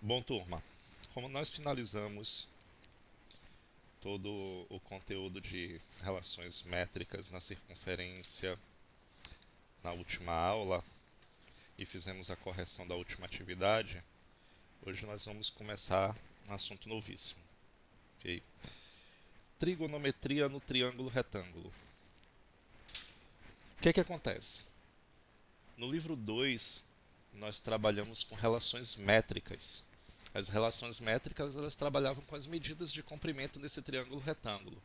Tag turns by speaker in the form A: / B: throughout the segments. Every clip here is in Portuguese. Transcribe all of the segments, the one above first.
A: Bom, turma, como nós finalizamos todo o conteúdo de relações métricas na circunferência na última aula e fizemos a correção da última atividade, hoje nós vamos começar um assunto novíssimo. Okay? Trigonometria no triângulo retângulo. O que acontece? No livro 2, nós trabalhamos com relações métricas. As relações métricas elas trabalhavam com as medidas de comprimento desse triângulo retângulo.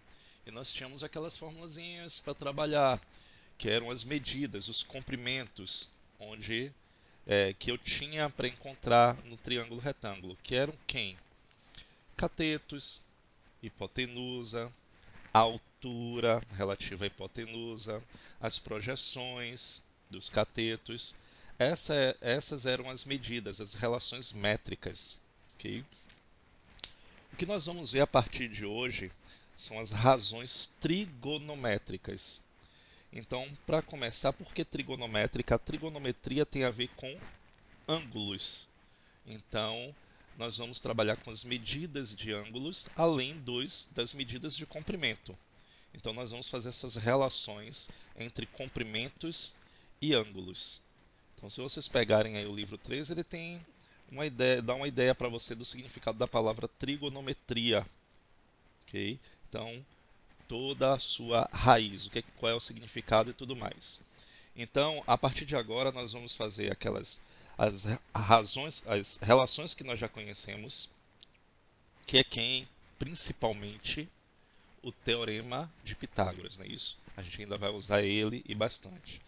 A: E nós tínhamos aquelas formulazinhas para trabalhar, que eram as medidas, os comprimentos, que eu tinha para encontrar no triângulo retângulo, que eram quem? Catetos, hipotenusa, altura relativa à hipotenusa, as projeções dos catetos. Essas eram as medidas, as relações métricas. Okay? O que nós vamos ver a partir de hoje são as razões trigonométricas. Então, para começar, por que trigonométrica? A trigonometria tem a ver com ângulos. Então, nós vamos trabalhar com as medidas de ângulos, além das medidas de comprimento. Então, nós vamos fazer essas relações entre comprimentos e ângulos. Então, se vocês pegarem aí o livro 3, ele tem dá uma ideia para você do significado da palavra trigonometria. Okay? Então, toda a sua raiz, qual é o significado e tudo mais. Então, a partir de agora, nós vamos fazer as relações que nós já conhecemos, que é principalmente, o teorema de Pitágoras, não é isso? A gente ainda vai usar ele e bastante.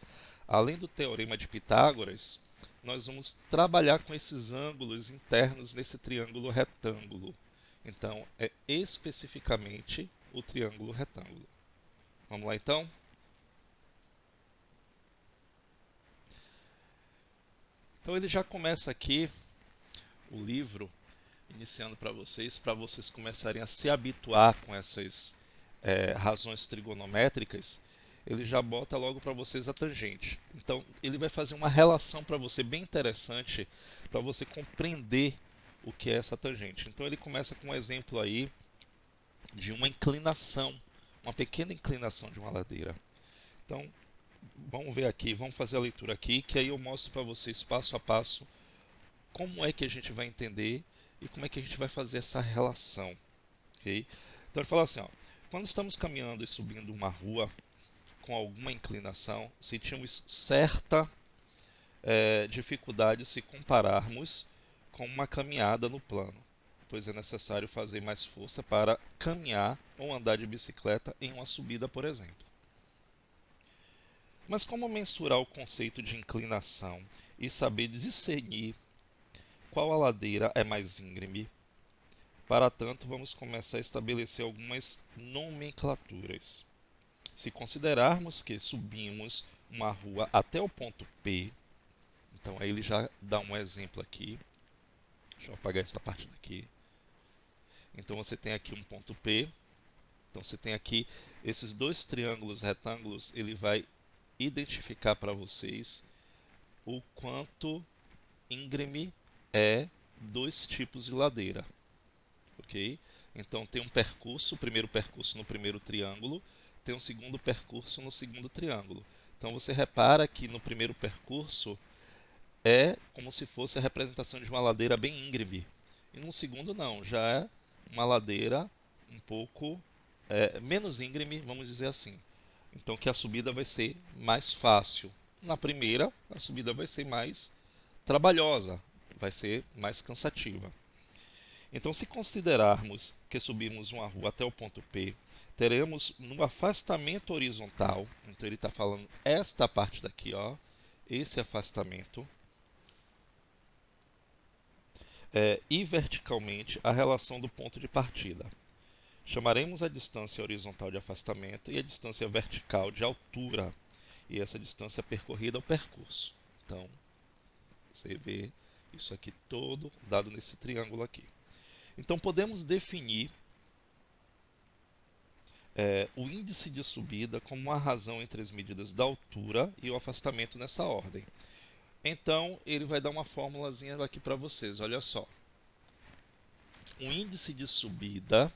A: Além do teorema de Pitágoras, nós vamos trabalhar com esses ângulos internos nesse triângulo retângulo. Então, é especificamente o triângulo retângulo. Vamos lá, então? Então, ele já começa aqui, o livro, iniciando para vocês começarem a se habituar com essas razões trigonométricas. Ele já bota logo para vocês a tangente. Então, ele vai fazer uma relação para você bem interessante, para você compreender o que é essa tangente. Então, ele começa com um exemplo aí de uma inclinação, uma pequena inclinação de uma ladeira. Então, vamos ver aqui, vamos fazer a leitura aqui, que aí eu mostro para vocês passo a passo como é que a gente vai entender e como é que a gente vai fazer essa relação. Okay? Então, ele fala assim, ó, quando estamos caminhando e subindo uma rua com alguma inclinação, sentimos certa dificuldade se compararmos com uma caminhada no plano, pois é necessário fazer mais força para caminhar ou andar de bicicleta em uma subida, por exemplo. Mas como mensurar o conceito de inclinação e saber discernir qual a ladeira é mais íngreme? Para tanto, vamos começar a estabelecer algumas nomenclaturas. Se considerarmos que subimos uma rua até o ponto P, então aí ele já dá um exemplo aqui. Deixa eu apagar essa parte daqui. Então você tem aqui um ponto P. Então você tem aqui esses dois triângulos retângulos, ele vai identificar para vocês o quanto íngreme é dois tipos de ladeira. Ok? Então tem um percurso, o primeiro percurso no primeiro triângulo, tem um segundo percurso no segundo triângulo. Então você repara que no primeiro percurso é como se fosse a representação de uma ladeira bem íngreme. E no segundo não, já é uma ladeira um pouco menos íngreme, vamos dizer assim. Então que a subida vai ser mais fácil. Na primeira, a subida vai ser mais trabalhosa, vai ser mais cansativa. Então, se considerarmos que subimos uma rua até o ponto P, teremos no afastamento horizontal, então ele está falando esta parte daqui, ó, esse afastamento, e verticalmente a relação do ponto de partida. Chamaremos a distância horizontal de afastamento e a distância vertical de altura, e essa distância percorrida é o percurso. Então, você vê isso aqui todo dado nesse triângulo aqui. Então, podemos definir o índice de subida como uma razão entre as medidas da altura e o afastamento nessa ordem. Então, ele vai dar uma formulazinha aqui para vocês, olha só. o índice de subida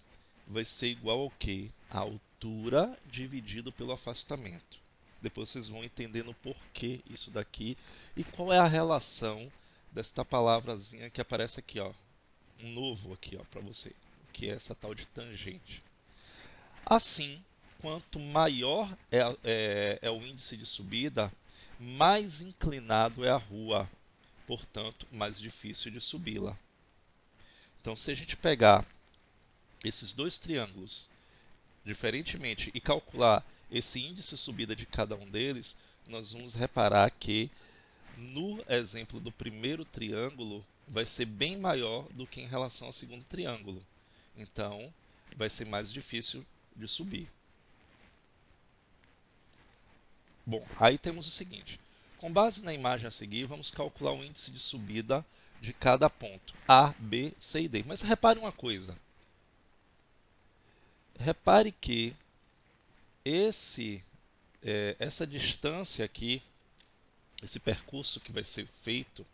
A: vai ser igual ao quê? A altura dividido pelo afastamento. Depois vocês vão entendendo por que isso daqui e qual é a relação desta palavrazinha que aparece aqui, ó, um novo aqui, ó, para você, que é essa tal de tangente. Assim, quanto maior é o índice de subida, mais inclinado é a rua, portanto, mais difícil de subi-la. Então, se a gente pegar esses dois triângulos diferentemente e calcular esse índice de subida de cada um deles, nós vamos reparar que no exemplo do primeiro triângulo vai ser bem maior do que em relação ao segundo triângulo. Então, vai ser mais difícil de subir. Bom, aí temos o seguinte. Com base na imagem a seguir, vamos calcular o índice de subida de cada ponto, A, B, C e D. Mas repare uma coisa. Repare que essa distância aqui, esse percurso que vai ser feito,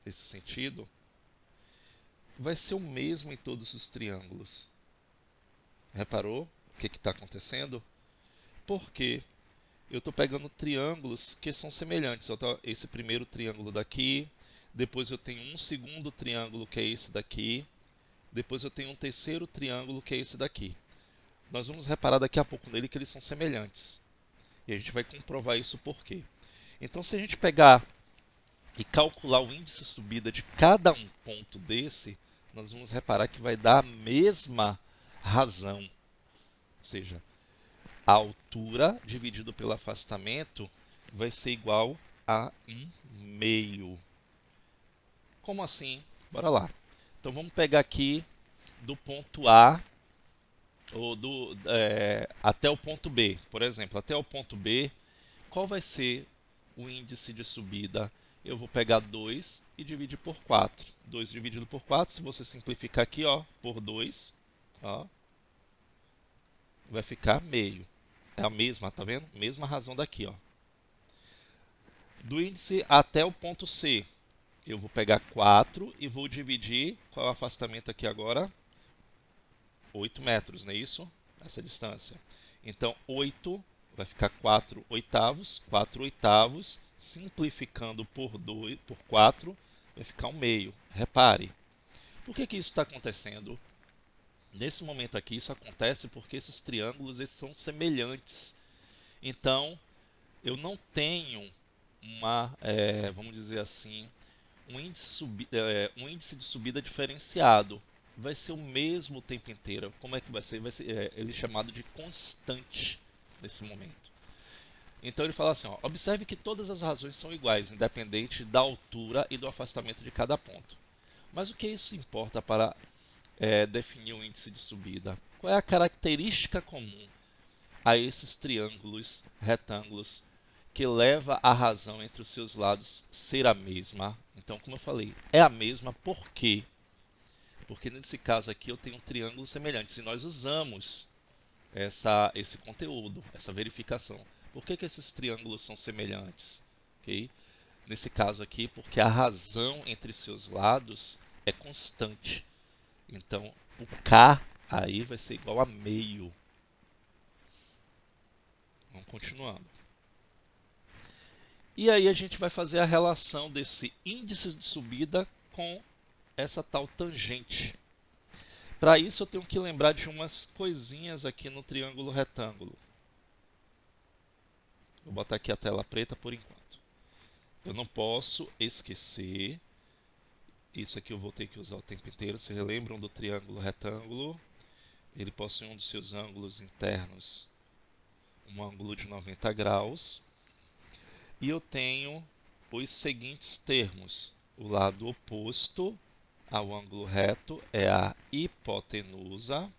A: nesse sentido, vai ser o mesmo em todos os triângulos. Reparou o que está acontecendo? Porque eu estou pegando triângulos que são semelhantes. Esse primeiro triângulo daqui, depois eu tenho um segundo triângulo que é esse daqui, depois eu tenho um terceiro triângulo que é esse daqui. Nós vamos reparar daqui a pouco nele que eles são semelhantes. E a gente vai comprovar isso por quê. Então, se a gente pegar e calcular o índice de subida de cada um ponto desse, nós vamos reparar que vai dar a mesma razão. Ou seja, a altura dividido pelo afastamento vai ser igual a 1/2. Como assim? Bora lá. Então, vamos pegar aqui do ponto A ou até o ponto B. Por exemplo, até o ponto B, qual vai ser o índice de subida? Eu vou pegar 2 e dividir por 4. 2 dividido por 4, se você simplificar aqui, ó, por 2, ó, vai ficar meio. É a mesma, tá vendo? Mesma razão daqui, ó. Do índice até o ponto C, eu vou pegar 4 e vou dividir, qual é o afastamento aqui agora? 8 metros, não é isso? Essa distância. Então, 8 vai ficar 4 oitavos. 4 oitavos, simplificando por 4, vai ficar 1/2. Repare. Por que isso está acontecendo? Nesse momento aqui, isso acontece porque esses triângulos são semelhantes. Então, eu não tenho vamos dizer assim, um índice de subida diferenciado. Vai ser o mesmo o tempo inteiro. Como é que vai ser? Ele é chamado de constante nesse momento. Então ele fala assim, ó, observe que todas as razões são iguais, independente da altura e do afastamento de cada ponto. Mas o que isso importa para definir o índice de subida? Qual é a característica comum a esses triângulos, retângulos, que leva a razão entre os seus lados ser a mesma? Então, como eu falei, é a mesma por quê? Porque nesse caso aqui eu tenho um triângulo semelhante. E nós usamos esse conteúdo, essa verificação. Por que esses triângulos são semelhantes? Okay? Nesse caso aqui, porque a razão entre seus lados é constante. Então, o K aí vai ser igual a meio. Vamos continuando. E aí a gente vai fazer a relação desse índice de subida com essa tal tangente. Para isso eu tenho que lembrar de umas coisinhas aqui no triângulo retângulo. Vou botar aqui a tela preta por enquanto. Eu não posso esquecer, isso aqui eu vou ter que usar o tempo inteiro. Vocês lembram do triângulo retângulo? Ele possui um dos seus ângulos internos, um ângulo de 90 graus. E eu tenho os seguintes termos. O lado oposto ao ângulo reto é a hipotenusa.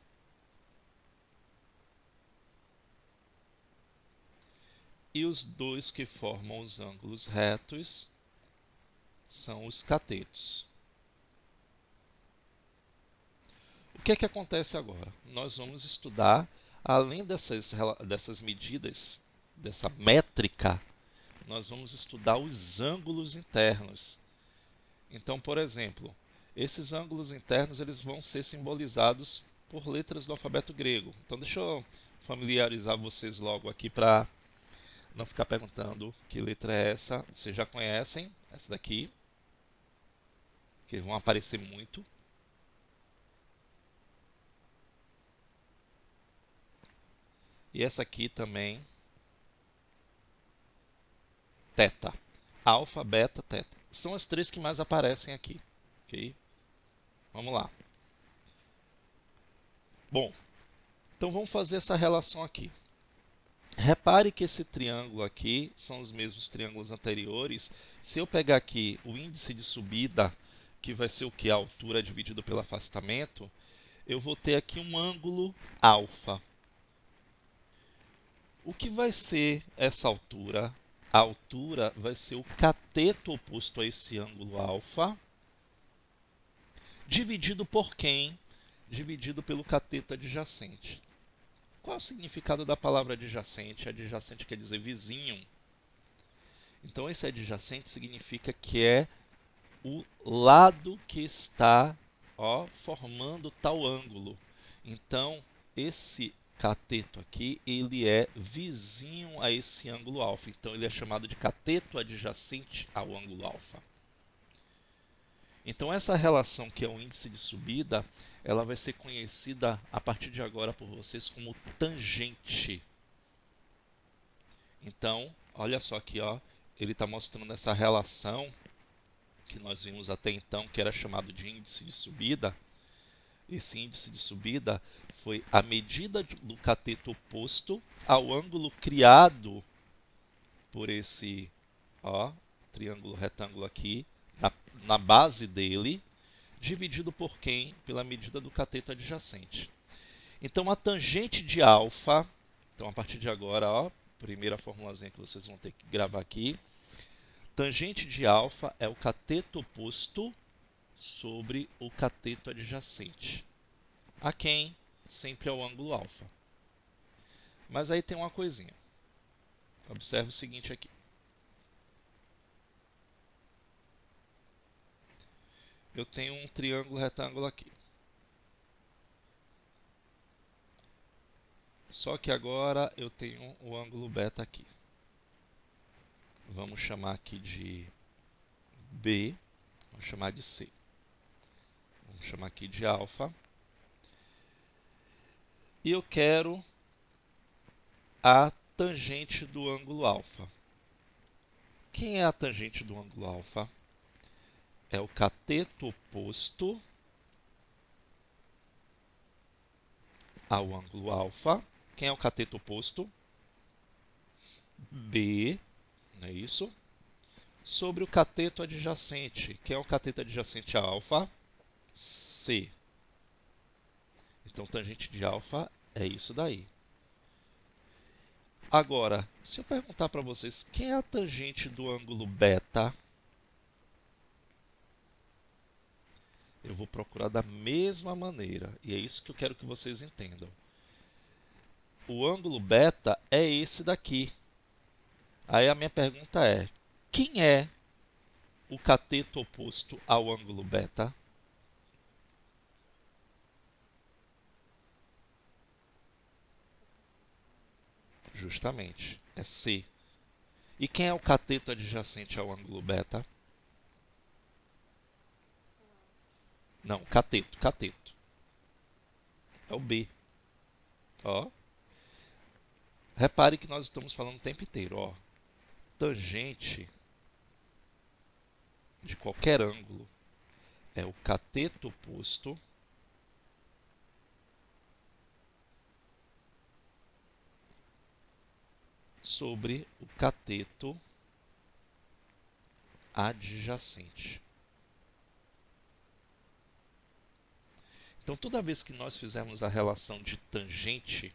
A: E os dois que formam os ângulos retos são os catetos. O que é que acontece agora? Nós vamos estudar, além dessas medidas, dessa métrica, nós vamos estudar os ângulos internos. Então, por exemplo, Esses ângulos internos eles vão ser simbolizados por letras do alfabeto grego. Então deixa eu familiarizar vocês logo aqui para não ficar perguntando que letra é essa. Vocês já conhecem essa daqui, que vão aparecer muito. E essa aqui também, teta. Alfa, beta, teta. São as três que mais aparecem aqui. Ok? Vamos lá. Bom, então vamos fazer essa relação aqui. Repare que esse triângulo aqui são os mesmos triângulos anteriores. Se eu pegar aqui o índice de subida, que vai ser o que? A altura dividido pelo afastamento, eu vou ter aqui um ângulo alfa. O que vai ser essa altura? A altura vai ser o cateto oposto a esse ângulo alfa, dividido por quem? Dividido pelo cateto adjacente. Qual é o significado da palavra adjacente? Adjacente quer dizer vizinho. Então, esse adjacente significa que é o lado que está formando tal ângulo. Então, esse cateto aqui, ele é vizinho a esse ângulo alfa. Então, ele é chamado de cateto adjacente ao ângulo alfa. Então, essa relação que é o índice de subida, ela vai ser conhecida a partir de agora por vocês como tangente. Então, olha só aqui, ele está mostrando essa relação que nós vimos até então, que era chamado de índice de subida. Esse índice de subida foi a medida do cateto oposto ao ângulo criado por esse triângulo retângulo aqui, na base dele, dividido por quem? Pela medida do cateto adjacente. Então, a tangente de alfa, então a partir de agora, primeira formulazinha que vocês vão ter que gravar aqui, tangente de alfa é o cateto oposto sobre o cateto adjacente. A quem? Sempre ao ângulo alfa. Mas aí tem uma coisinha. Observe o seguinte aqui. Eu tenho um triângulo retângulo aqui. Só que agora eu tenho o ângulo beta aqui. Vamos chamar aqui de B, vamos chamar de C. Vamos chamar aqui de alfa. E eu quero a tangente do ângulo alfa. Quem é a tangente do ângulo alfa? É o cateto oposto ao ângulo alfa. Quem é o cateto oposto? B, não é isso? Sobre o cateto adjacente. Quem é o cateto adjacente a alfa? C. Então, tangente de alfa é isso daí. Agora, se eu perguntar para vocês quem é a tangente do ângulo beta, eu vou procurar da mesma maneira. E é isso que eu quero que vocês entendam. O ângulo beta é esse daqui. Aí a minha pergunta é, quem é o cateto oposto ao ângulo beta? Justamente, é C. E quem é o cateto adjacente ao ângulo beta? Não, cateto. É o B. Repare que nós estamos falando o tempo inteiro. Tangente de qualquer ângulo é o cateto oposto sobre o cateto adjacente. Então, toda vez que nós fizermos a relação de tangente,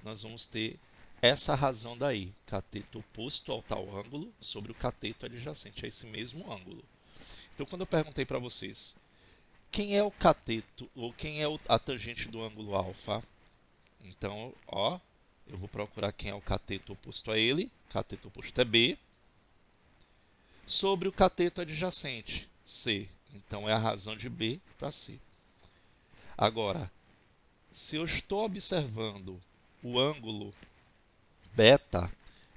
A: nós vamos ter essa razão daí, cateto oposto ao tal ângulo sobre o cateto adjacente a esse mesmo ângulo. Então, quando eu perguntei para vocês, quem é o cateto, ou quem é a tangente do ângulo alfa? Então, eu vou procurar quem é o cateto oposto a ele, cateto oposto é B, sobre o cateto adjacente, C. Então, é a razão de B para C. Agora, se eu estou observando o ângulo beta,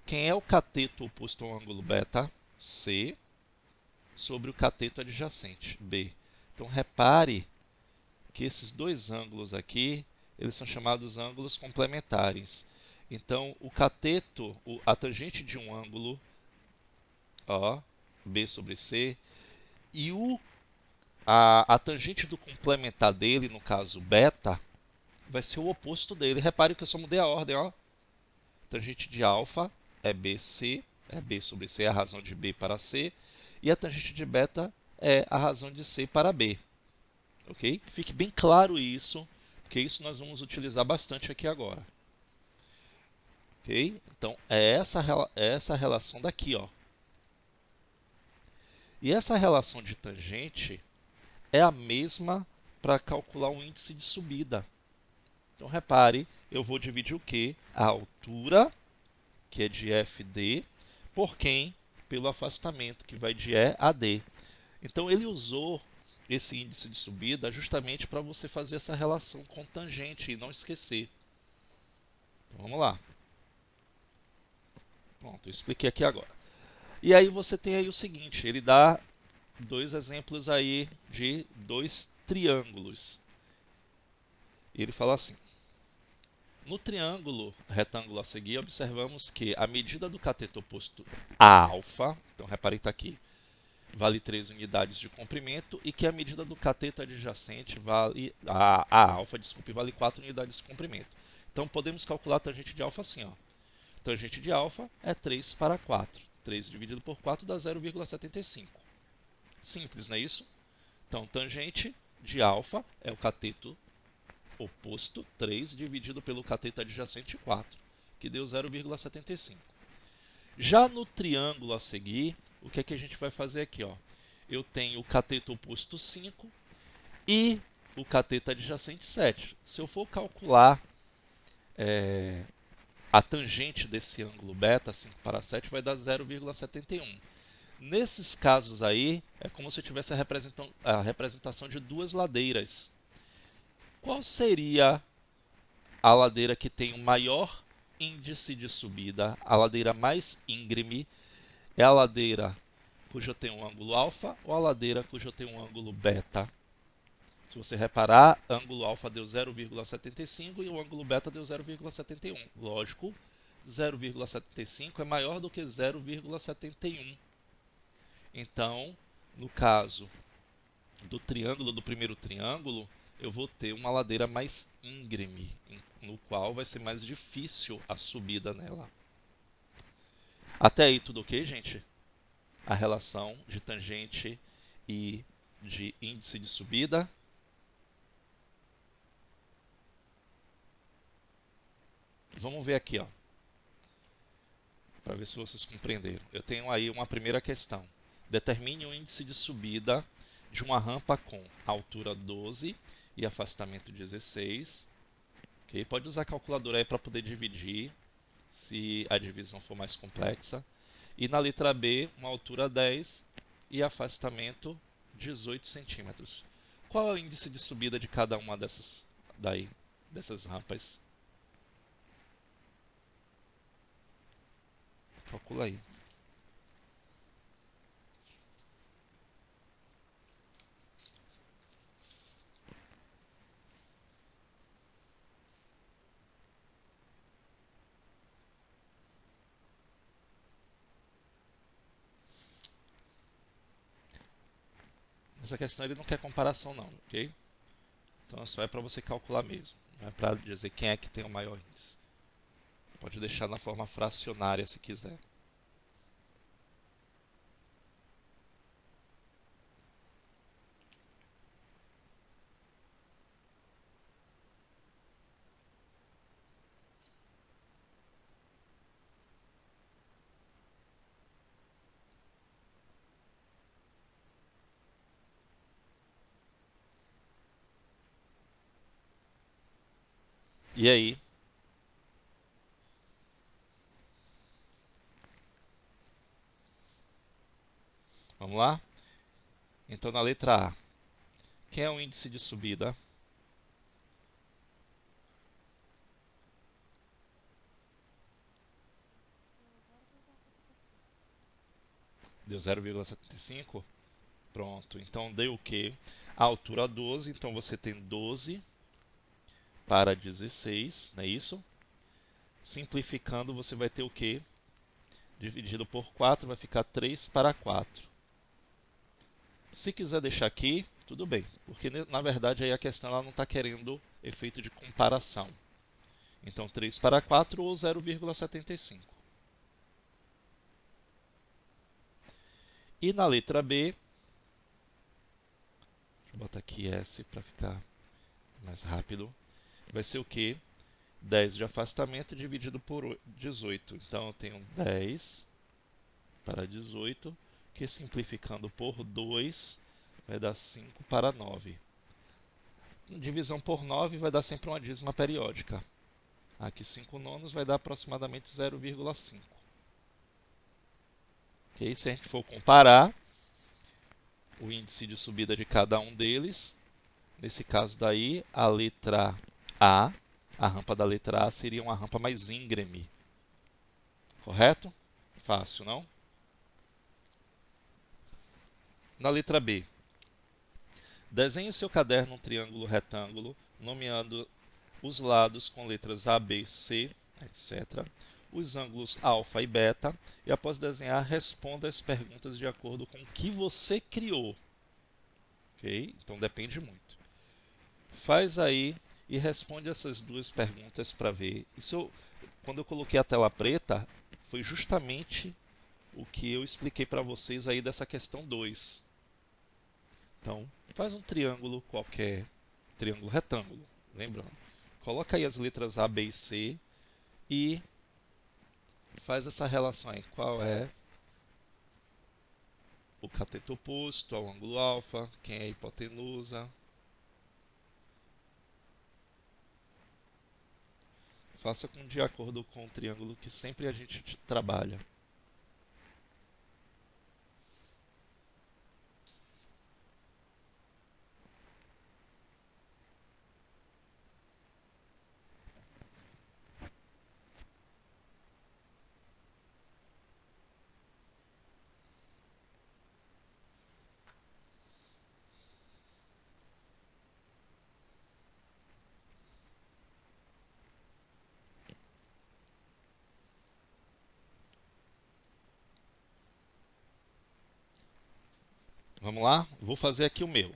A: quem é o cateto oposto ao ângulo beta? C sobre o cateto adjacente, B. Então, repare que esses dois ângulos aqui, eles são chamados ângulos complementares. Então, o cateto, a tangente de um ângulo, ó, B sobre C, e a tangente do complementar dele, no caso beta, vai ser o oposto dele. Repare que eu só mudei a ordem, ó. Tangente de alfa é BC, é B sobre C, é a razão de B para C, e a tangente de beta é a razão de C para B. Ok? Fique bem claro isso, porque isso nós vamos utilizar bastante aqui agora. Ok? Então, é essa relação daqui, ó. E essa relação de tangente é a mesma para calcular o índice de subida. Então, repare, eu vou dividir o quê? A altura, que é de FD, por quem? Pelo afastamento, que vai de E a D. Então, ele usou esse índice de subida justamente para você fazer essa relação com tangente e não esquecer. Então, vamos lá. Pronto, eu expliquei aqui agora. E aí você tem aí o seguinte, ele dá dois exemplos aí de dois triângulos. Ele fala assim: no triângulo retângulo a seguir, observamos que a medida do cateto oposto a alfa, então repare que está aqui, vale 3 unidades de comprimento, e que a medida do cateto adjacente vale a alfa, desculpe, vale 4 unidades de comprimento. Então podemos calcular a tangente de alfa assim, ó. Tangente de alfa é 3 para 4. 3 dividido por 4 dá 0,75. Simples, não é isso? Então, tangente de alfa é o cateto oposto, 3, dividido pelo cateto adjacente, 4, que deu 0,75. Já no triângulo a seguir, o que é que a gente vai fazer aqui? Ó? Eu tenho o cateto oposto 5 e o cateto adjacente 7. Se eu for calcular a tangente desse ângulo beta, 5 para 7, vai dar 0,71. Nesses casos aí, é como se eu tivesse a representação de duas ladeiras. Qual seria a ladeira que tem o maior índice de subida, a ladeira mais íngreme? É a ladeira cujo eu tenho um ângulo alfa ou a ladeira cujo eu tenho um ângulo beta? Se você reparar, ângulo alfa deu 0,75 e o ângulo beta deu 0,71. Lógico, 0,75 é maior do que 0,71. Então, no caso do triângulo, do primeiro triângulo, eu vou ter uma ladeira mais íngreme, no qual vai ser mais difícil a subida nela. Até aí tudo ok, gente? A relação de tangente e de índice de subida. Vamos ver aqui, ó, para ver se vocês compreenderam. Eu tenho aí uma primeira questão. Determine o índice de subida de uma rampa com altura 12 e afastamento 16. Okay? Pode usar a calculadora aí para poder dividir, se a divisão for mais complexa. E na letra B, uma altura 10 e afastamento 18 centímetros. Qual é o índice de subida de cada uma dessas rampas? Calcula aí. Essa questão ele não quer comparação não, ok? Então só é para você calcular mesmo. Não é para dizer quem é que tem o maior índice. Pode deixar na forma fracionária se quiser. E aí? Vamos lá? Então, na letra A, quem é o índice de subida? Deu 0,75? Pronto. Então, deu o quê? A altura 12. Então, você tem 12 para 16, não é isso? Simplificando, você vai ter o quê? Dividido por 4, vai ficar 3 para 4. Se quiser deixar aqui, tudo bem, porque na verdade aí a questão ela não está querendo efeito de comparação. Então 3 para 4 ou 0,75. E na letra B, deixa eu botar aqui S para ficar mais rápido, vai ser o quê? 10 de afastamento dividido por 18. Então eu tenho 10 para 18, que simplificando por 2 vai dar 5 para 9. Divisão por 9 vai dar sempre uma dízima periódica. Aqui 5 nonos vai dar aproximadamente 0,5. Okay? Se a gente for comparar o índice de subida de cada um deles, nesse caso daí, a letra A, a rampa da letra A seria uma rampa mais íngreme. Correto? Fácil, não? Na letra B, desenhe seu caderno um triângulo retângulo, nomeando os lados com letras A, B, C, etc. Os ângulos alfa e beta. E após desenhar, responda as perguntas de acordo com o que você criou. Ok? Então depende muito. Faz aí e responde essas duas perguntas para ver. Isso, quando eu coloquei a tela preta, foi justamente o que eu expliquei para vocês aí dessa questão 2. Então, faz um triângulo qualquer, triângulo retângulo, lembrando. Coloca aí as letras A, B e C e faz essa relação aí. Qual é o cateto oposto ao ângulo alfa? Quem é a hipotenusa? Faça de acordo com o triângulo que sempre a gente trabalha. Vamos lá? Vou fazer aqui o meu.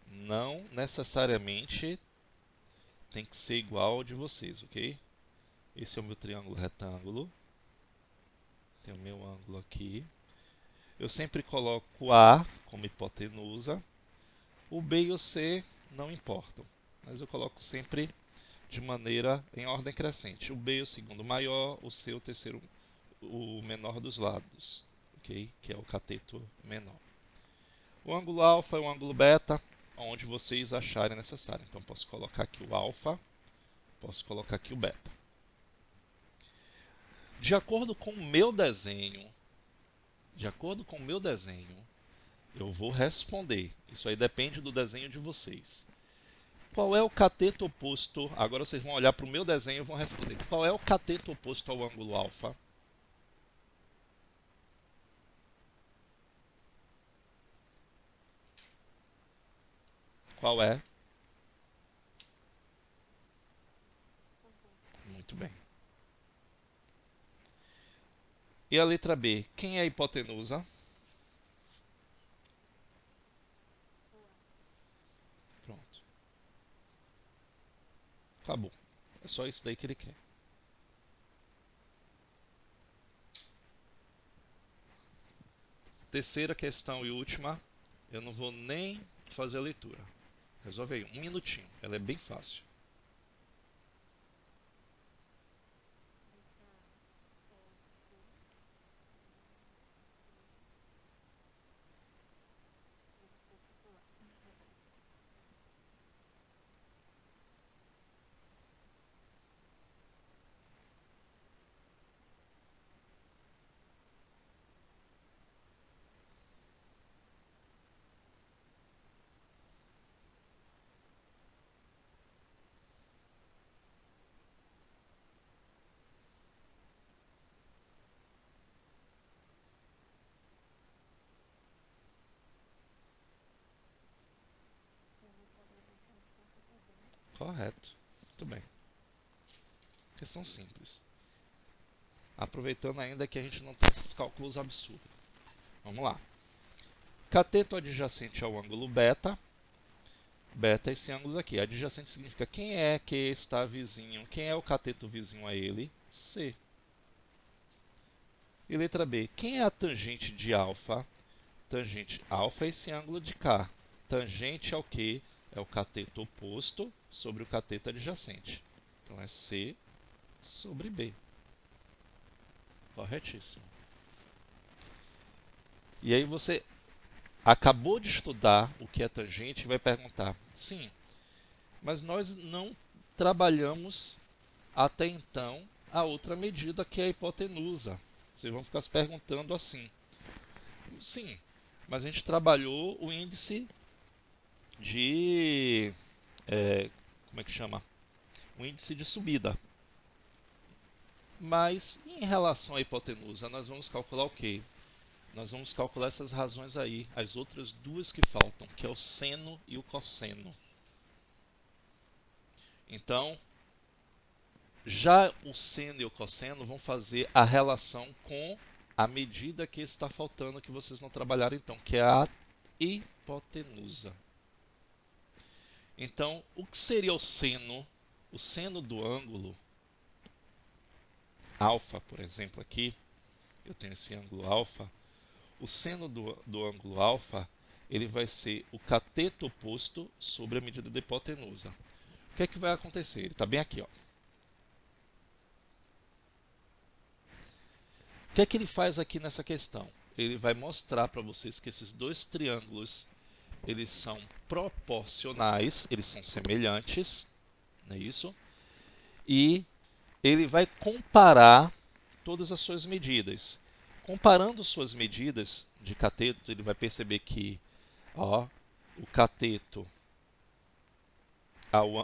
A: Não necessariamente tem que ser igual ao de vocês, ok? Esse é o meu triângulo retângulo. Tem o meu ângulo aqui. Eu sempre coloco A como hipotenusa. O B e o C não importam, mas eu coloco sempre de maneira em ordem crescente. O B é o segundo maior, o C é o terceiro, o menor dos lados, ok? Que é o cateto menor. O ângulo alfa e o ângulo beta, onde vocês acharem necessário. Então posso colocar aqui o alfa, posso colocar aqui o beta. De acordo com o meu desenho, eu vou responder. Isso aí depende do desenho de vocês. Qual é o cateto oposto? Agora vocês vão olhar para o meu desenho e vão responder. Qual é o cateto oposto ao ângulo alfa? Qual é? Muito bem. E a letra B? Quem é a hipotenusa? Pronto. Acabou. É só isso daí que ele quer. Terceira questão e última. Eu não vou nem fazer a leitura. Resolve aí, um minutinho. Ela é bem fácil. Correto. Muito bem. Questão simples. Aproveitando ainda que a gente não tem esses cálculos absurdos. Vamos lá. Cateto adjacente ao ângulo beta. Beta é esse ângulo daqui. Adjacente significa quem é que está vizinho. Quem é o cateto vizinho a ele? C. E letra B. Quem é a tangente de alfa? Tangente alfa é esse ângulo de cá. Tangente é o que? É o cateto oposto sobre o cateto adjacente. Então é C sobre B. Corretíssimo. E aí você acabou de estudar o que é tangente e vai perguntar: sim, mas nós não trabalhamos até então a outra medida que é a hipotenusa. Vocês vão ficar se perguntando assim: sim, mas a gente trabalhou o índice de... como é que chama? O índice de subida. Mas em relação à hipotenusa, nós vamos calcular o quê? Nós vamos calcular essas razões aí, as outras duas que faltam, que é o seno e o cosseno. Então, já o seno e o cosseno vão fazer a relação com a medida que está faltando, que vocês não trabalharam então, que é a hipotenusa. Então, o que seria o seno? O seno do ângulo alfa, por exemplo, aqui, eu tenho esse ângulo alfa. O seno do ângulo alfa, ele vai ser o cateto oposto sobre a medida da hipotenusa. O que é que vai acontecer? Ele está bem aqui, ó. O que é que ele faz aqui nessa questão? Ele vai mostrar para vocês que esses dois triângulos, eles são proporcionais, eles são semelhantes, não é isso? E ele vai comparar todas as suas medidas. Comparando suas medidas de cateto, ele vai perceber que ó, o cateto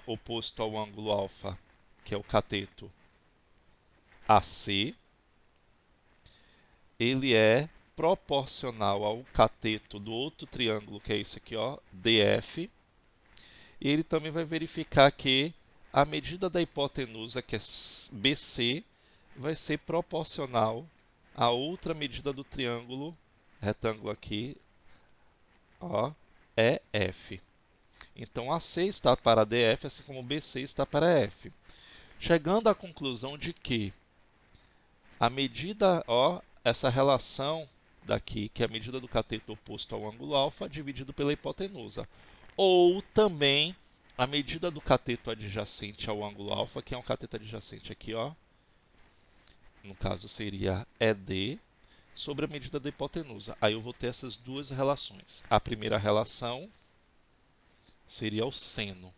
A: oposto ao ângulo alfa, que é o cateto AC, ele é proporcional ao cateto do outro triângulo, que é esse aqui, ó, DF. E ele também vai verificar que a medida da hipotenusa, que é BC, vai ser proporcional à outra medida do triângulo, retângulo aqui, ó, EF. Então, AC está para DF, assim como BC está para F. Chegando à conclusão de que a medida, ó, essa relação daqui, que é a medida do cateto oposto ao ângulo alfa, dividido pela hipotenusa. Ou também a medida do cateto adjacente ao ângulo alfa, que é um cateto adjacente aqui, ó, no caso seria ED, sobre a medida da hipotenusa. Aí eu vou ter essas duas relações. A primeira relação seria o seno.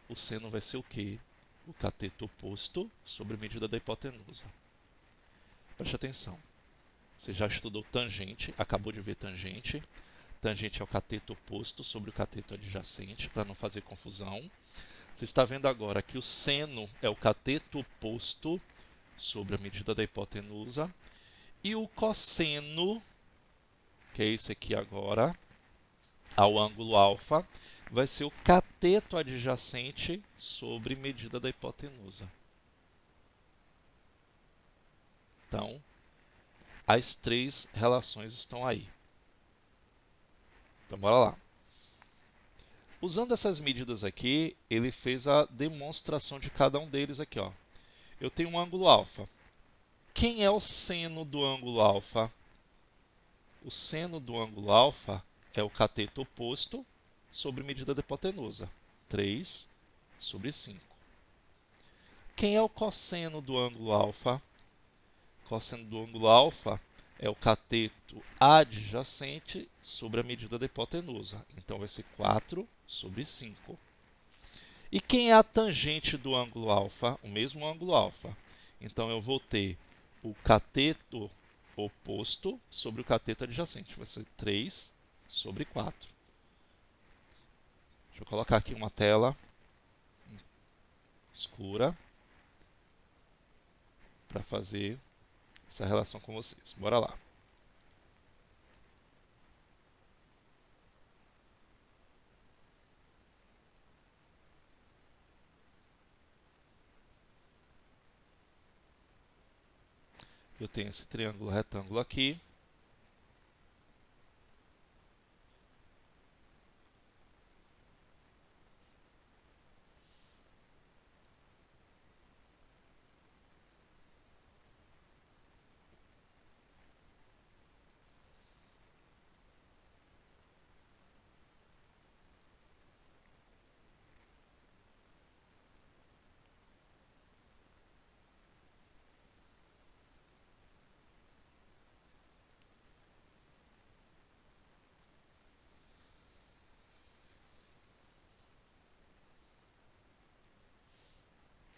A: O seno vai ser o quê? O cateto oposto sobre a medida da hipotenusa. Preste atenção. Você já estudou tangente, acabou de ver tangente. Tangente é o cateto oposto sobre o cateto adjacente, para não fazer confusão. Você está vendo agora que o seno é o cateto oposto sobre a medida da hipotenusa. E o cosseno, que é esse aqui agora, ao ângulo alfa, vai ser o cateto adjacente sobre medida da hipotenusa. Então, as três relações estão aí. Então, bora lá. Usando essas medidas aqui, ele fez a demonstração de cada um deles aqui, ó. Eu tenho um ângulo alfa. Quem é o seno do ângulo alfa? O seno do ângulo alfa é o cateto oposto sobre medida da hipotenusa. 3 sobre 5. Quem é o cosseno do ângulo alfa? Cosseno do ângulo alfa é o cateto adjacente sobre a medida da hipotenusa. Então, vai ser 4 sobre 5. E quem é a tangente do ângulo alfa? O mesmo ângulo alfa. Então, eu vou ter o cateto oposto sobre o cateto adjacente. Vai ser 3 sobre 4. Deixa eu colocar aqui uma tela escura para fazer essa relação com vocês. Bora lá. Eu tenho esse triângulo retângulo aqui.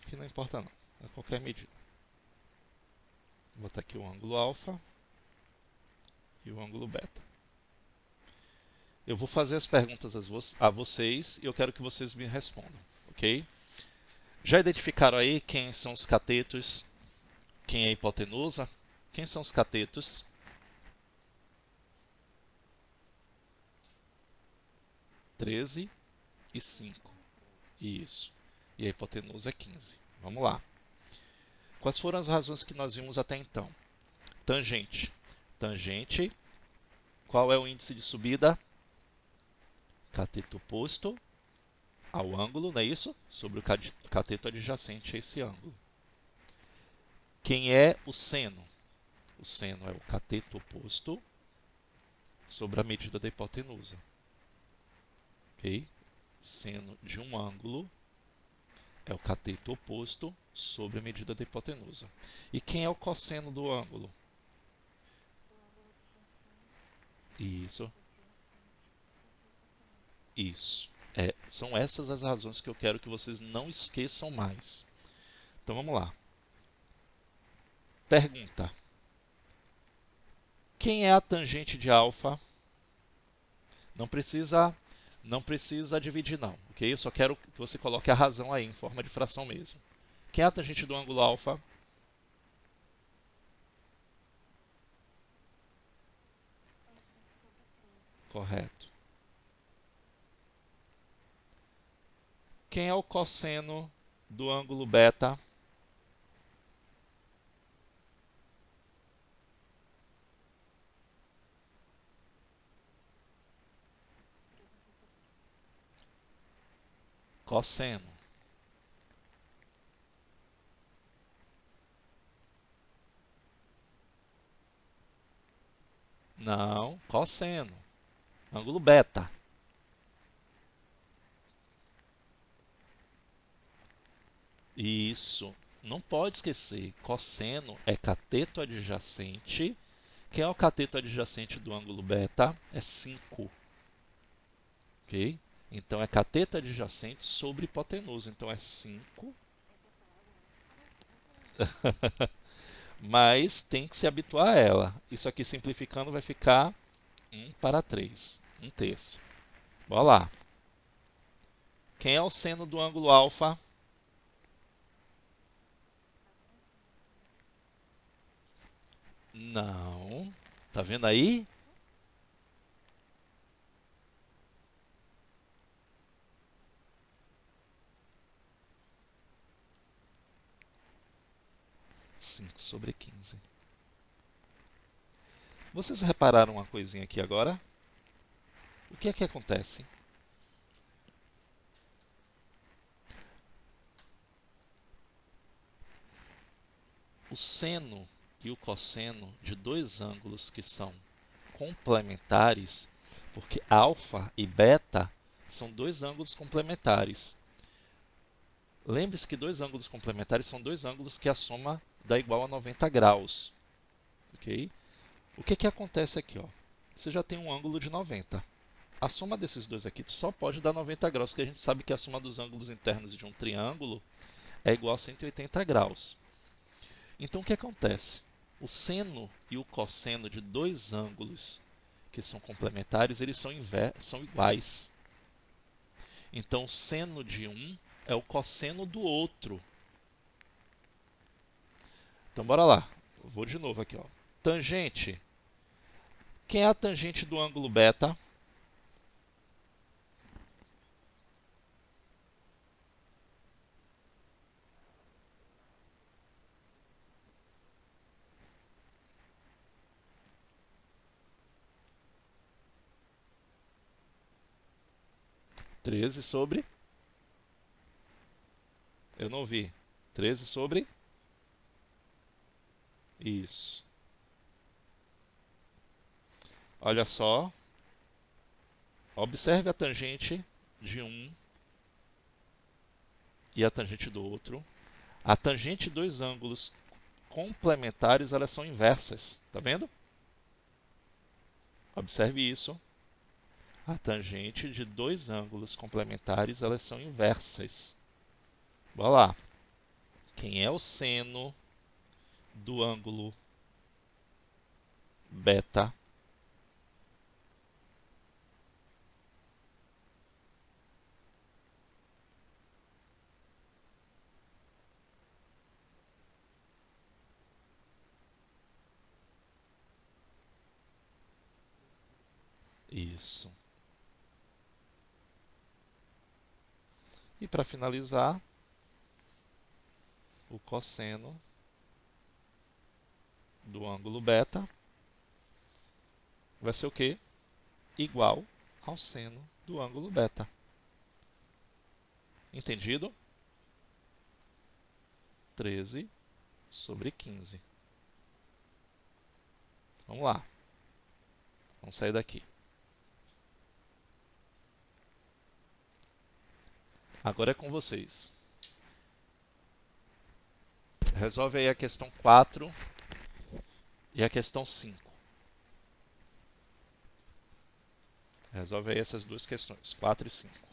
A: Aqui não importa não, é qualquer medida. Vou botar aqui o ângulo alfa e o ângulo beta. Eu vou fazer as perguntas a vocês e eu quero que vocês me respondam, ok? Já identificaram aí quem são os catetos, quem é a hipotenusa? Quem são os catetos? 13 e 5. Isso. E a hipotenusa é 15. Vamos lá. Quais foram as razões que nós vimos até então? Tangente. Tangente. Qual é o índice de subida? Cateto oposto ao ângulo, não é isso? Sobre o cateto adjacente a esse ângulo. Quem é o seno? O seno é o cateto oposto sobre a medida da hipotenusa. Ok? Seno de um ângulo é o cateto oposto sobre a medida da hipotenusa. E quem é o cosseno do ângulo? Isso. Isso. São essas as razões que eu quero que vocês não esqueçam mais. Então vamos lá. Pergunta. Quem é a tangente de alfa? Não precisa dividir não, ok? Eu só quero que você coloque a razão aí em forma de fração mesmo. Quem é a tangente do ângulo alfa? Correto. Quem é o cosseno do ângulo beta? Cosseno. Não, cosseno. Ângulo beta. Isso. Não pode esquecer. Cosseno é cateto adjacente. Quem é o cateto adjacente do ângulo beta? É 5. Ok? Então é cateto adjacente sobre hipotenusa. Então é 5. Mas tem que se habituar a ela. Isso aqui simplificando vai ficar 1/3. 1/3. Bora lá. Quem é o seno do ângulo alfa? Não. Tá vendo aí? Cinco sobre 15. Vocês repararam uma coisinha aqui agora? O que é que acontece? O seno e o cosseno de dois ângulos que são complementares, porque alfa e beta são dois ângulos complementares. Lembre-se que dois ângulos complementares são dois ângulos que a soma dá igual a 90 graus. Ok? O que acontece aqui? Ó? Você já tem um ângulo de 90. A soma desses dois aqui só pode dar 90 graus, porque a gente sabe que a soma dos ângulos internos de um triângulo é igual a 180 graus. Então, o que acontece? O seno e o cosseno de dois ângulos que são complementares, eles são iguais. Então, o seno de um é o cosseno do outro. Então, bora lá. Eu vou de novo aqui. Ó. Tangente. Quem é a tangente do ângulo beta? 13 sobre... Eu não vi. 13 sobre... Isso. Olha só. Observe a tangente de um e a tangente do outro. A tangente de dois ângulos complementares, elas são inversas. Tá vendo? Observe isso. A tangente de dois ângulos complementares, elas são inversas. Bora lá. Quem é o seno do ângulo beta? Isso. E para finalizar, o cosseno do ângulo beta vai ser o quê? Igual ao seno do ângulo beta. Entendido? 13 sobre 15. Vamos lá. Vamos sair daqui. Agora é com vocês. Resolve aí a questão 4 e a questão 5. Resolve aí essas duas questões, 4 e 5.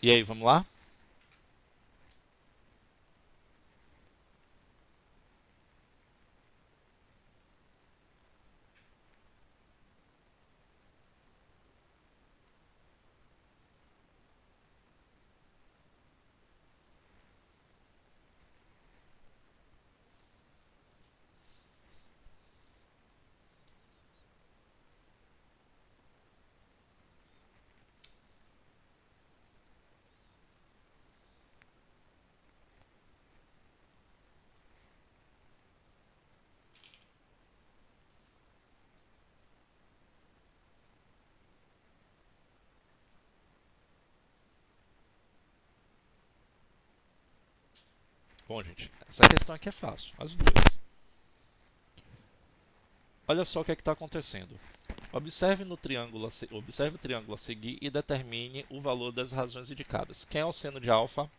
A: E aí, vamos lá? Bom, gente, essa questão aqui é fácil, as duas. Olha só o que é que está acontecendo. Observe o triângulo a seguir e determine o valor das razões indicadas. Quem é o seno de alfa?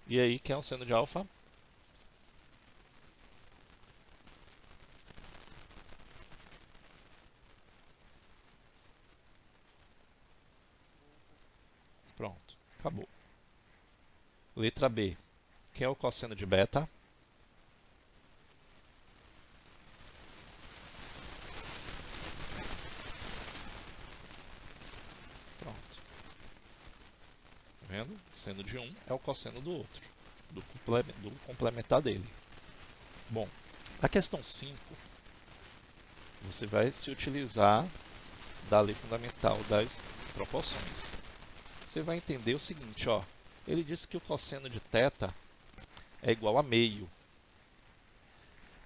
A: E aí, quem é o seno de alfa? Pronto, acabou. Letra B. Quem é o cosseno de beta? Pronto. Tá vendo? Seno de um é o cosseno do outro, do complementar dele. Bom, a questão 5, você vai se utilizar da lei fundamental das proporções. Você vai entender o seguinte, ó. Ele disse que o cosseno de θ é igual a meio.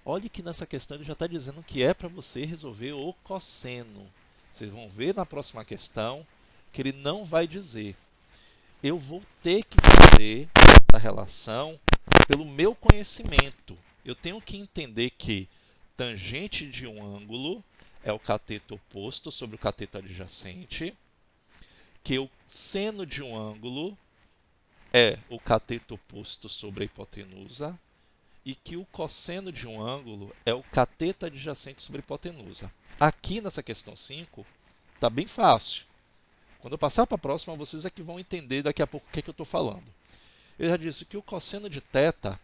A: Olhe que nessa questão ele já está dizendo que é para você resolver o cosseno. Vocês vão ver na próxima questão que ele não vai dizer. Eu vou ter que fazer a relação pelo meu conhecimento. Eu tenho que entender que tangente de um ângulo é o cateto oposto sobre o cateto adjacente, que o seno de um ângulo é o cateto oposto sobre a hipotenusa e que o cosseno de um ângulo é o cateto adjacente sobre a hipotenusa. Aqui nessa questão 5, está bem fácil. Quando eu passar para a próxima, vocês é que vão entender daqui a pouco o que, é que eu estou falando. Eu já disse que o cosseno de θ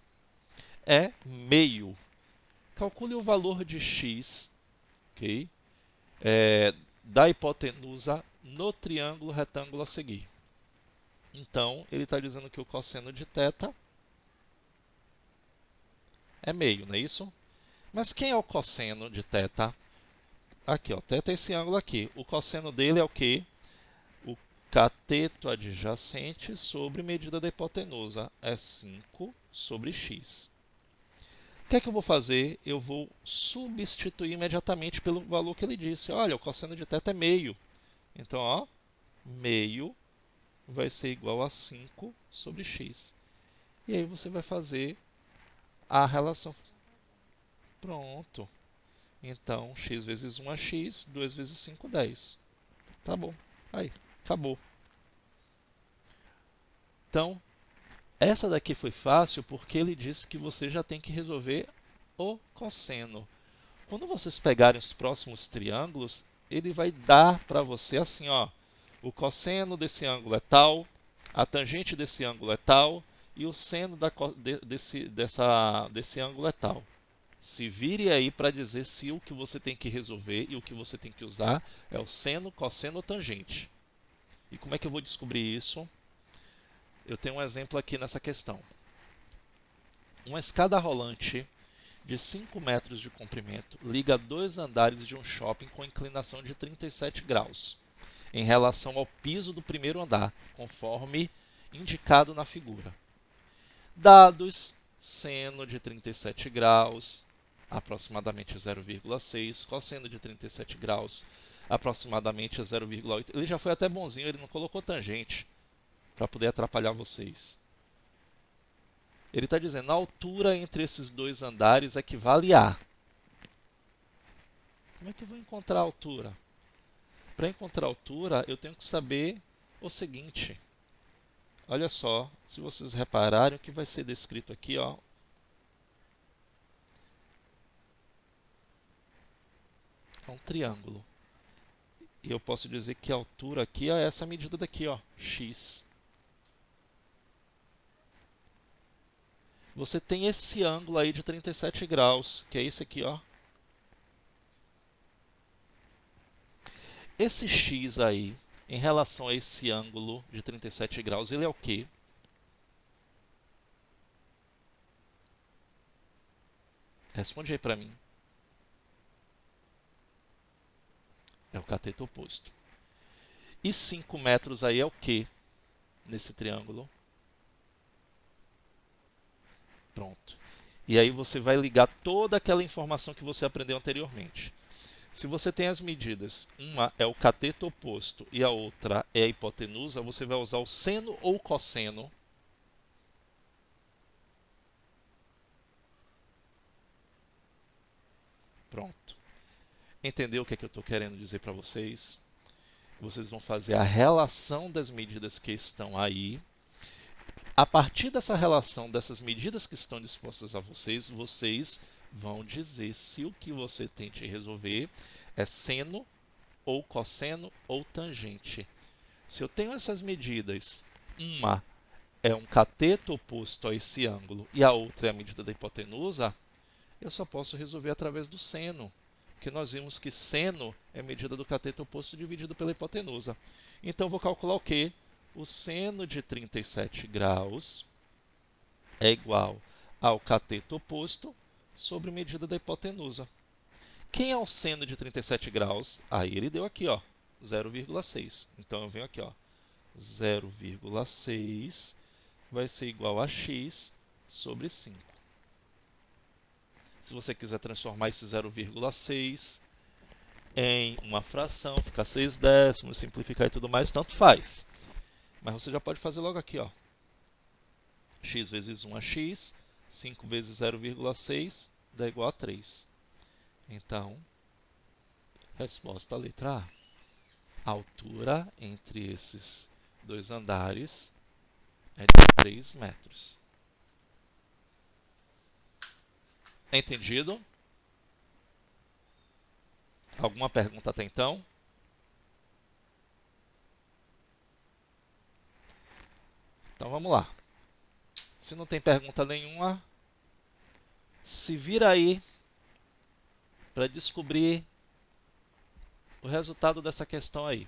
A: é meio. Calcule o valor de x, okay, da hipotenusa no triângulo retângulo a seguir. Então, ele está dizendo que o cosseno de θ é meio, não é isso? Mas quem é o cosseno de θ? Aqui, ó, θ é esse ângulo aqui. O cosseno dele é o quê? O cateto adjacente sobre medida da hipotenusa. É 5 sobre x. O que é que eu vou fazer? Eu vou substituir imediatamente pelo valor que ele disse. Olha, o cosseno de θ é meio. Então, ó, meio vai ser igual a 5 sobre x. E aí você vai fazer a relação. Pronto. Então, x vezes 1 é x, 2 vezes 5, 10. Tá bom. Aí, acabou. Então, essa daqui foi fácil porque ele disse que você já tem que resolver o cosseno. Quando vocês pegarem os próximos triângulos, ele vai dar para você assim, ó, o cosseno desse ângulo é tal, a tangente desse ângulo é tal e o seno desse ângulo é tal. Se vire aí para dizer se o que você tem que resolver e o que você tem que usar é o seno, cosseno ou tangente. E como é que eu vou descobrir isso? Eu tenho um exemplo aqui nessa questão. Uma escada rolante de 5 metros de comprimento liga dois andares de um shopping com inclinação de 37 graus em relação ao piso do primeiro andar, conforme indicado na figura. Dados seno de 37 graus, aproximadamente 0,6, cosseno de 37 graus, aproximadamente 0,8. Ele já foi até bonzinho, ele não colocou tangente para poder atrapalhar vocês. Ele está dizendo a altura entre esses dois andares equivale a. Como é que eu vou encontrar a altura? Para encontrar a altura, eu tenho que saber o seguinte. Olha só, se vocês repararem, o que vai ser descrito aqui, ó, é um triângulo. E eu posso dizer que a altura aqui é essa medida daqui, ó, x. Você tem esse ângulo aí de 37 graus, que é esse aqui, ó. Esse x aí, em relação a esse ângulo de 37 graus, ele é o quê? Responde aí para mim. É o cateto oposto. E 5 metros aí é o quê nesse triângulo? Pronto. E aí você vai ligar toda aquela informação que você aprendeu anteriormente. Se você tem as medidas, uma é o cateto oposto e a outra é a hipotenusa, você vai usar o seno ou cosseno. Pronto. Entendeu o que é que eu estou querendo dizer para vocês? Vocês vão fazer a relação das medidas que estão aí. A partir dessa relação, dessas medidas que estão dispostas a vocês, vocês vão dizer se o que você tem que resolver é seno ou cosseno ou tangente. Se eu tenho essas medidas, uma é um cateto oposto a esse ângulo e a outra é a medida da hipotenusa, eu só posso resolver através do seno, porque nós vimos que seno é medida do cateto oposto dividido pela hipotenusa. Então, eu vou calcular o quê? O seno de 37 graus é igual ao cateto oposto sobre medida da hipotenusa. Quem é o seno de 37 graus? Aí ele deu aqui, ó, 0,6. Então, eu venho aqui, ó, 0,6 vai ser igual a x sobre 5. Se você quiser transformar esse 0,6 em uma fração, ficar 6 décimos, simplificar e tudo mais, tanto faz. Mas você já pode fazer logo aqui, ó. X vezes 1 é x, 5 vezes 0,6 dá igual a 3. Então, resposta letra A. A altura entre esses dois andares é de 3 metros. Entendido? Alguma pergunta até então? Então vamos lá. Se não tem pergunta nenhuma, se vira aí para descobrir o resultado dessa questão aí.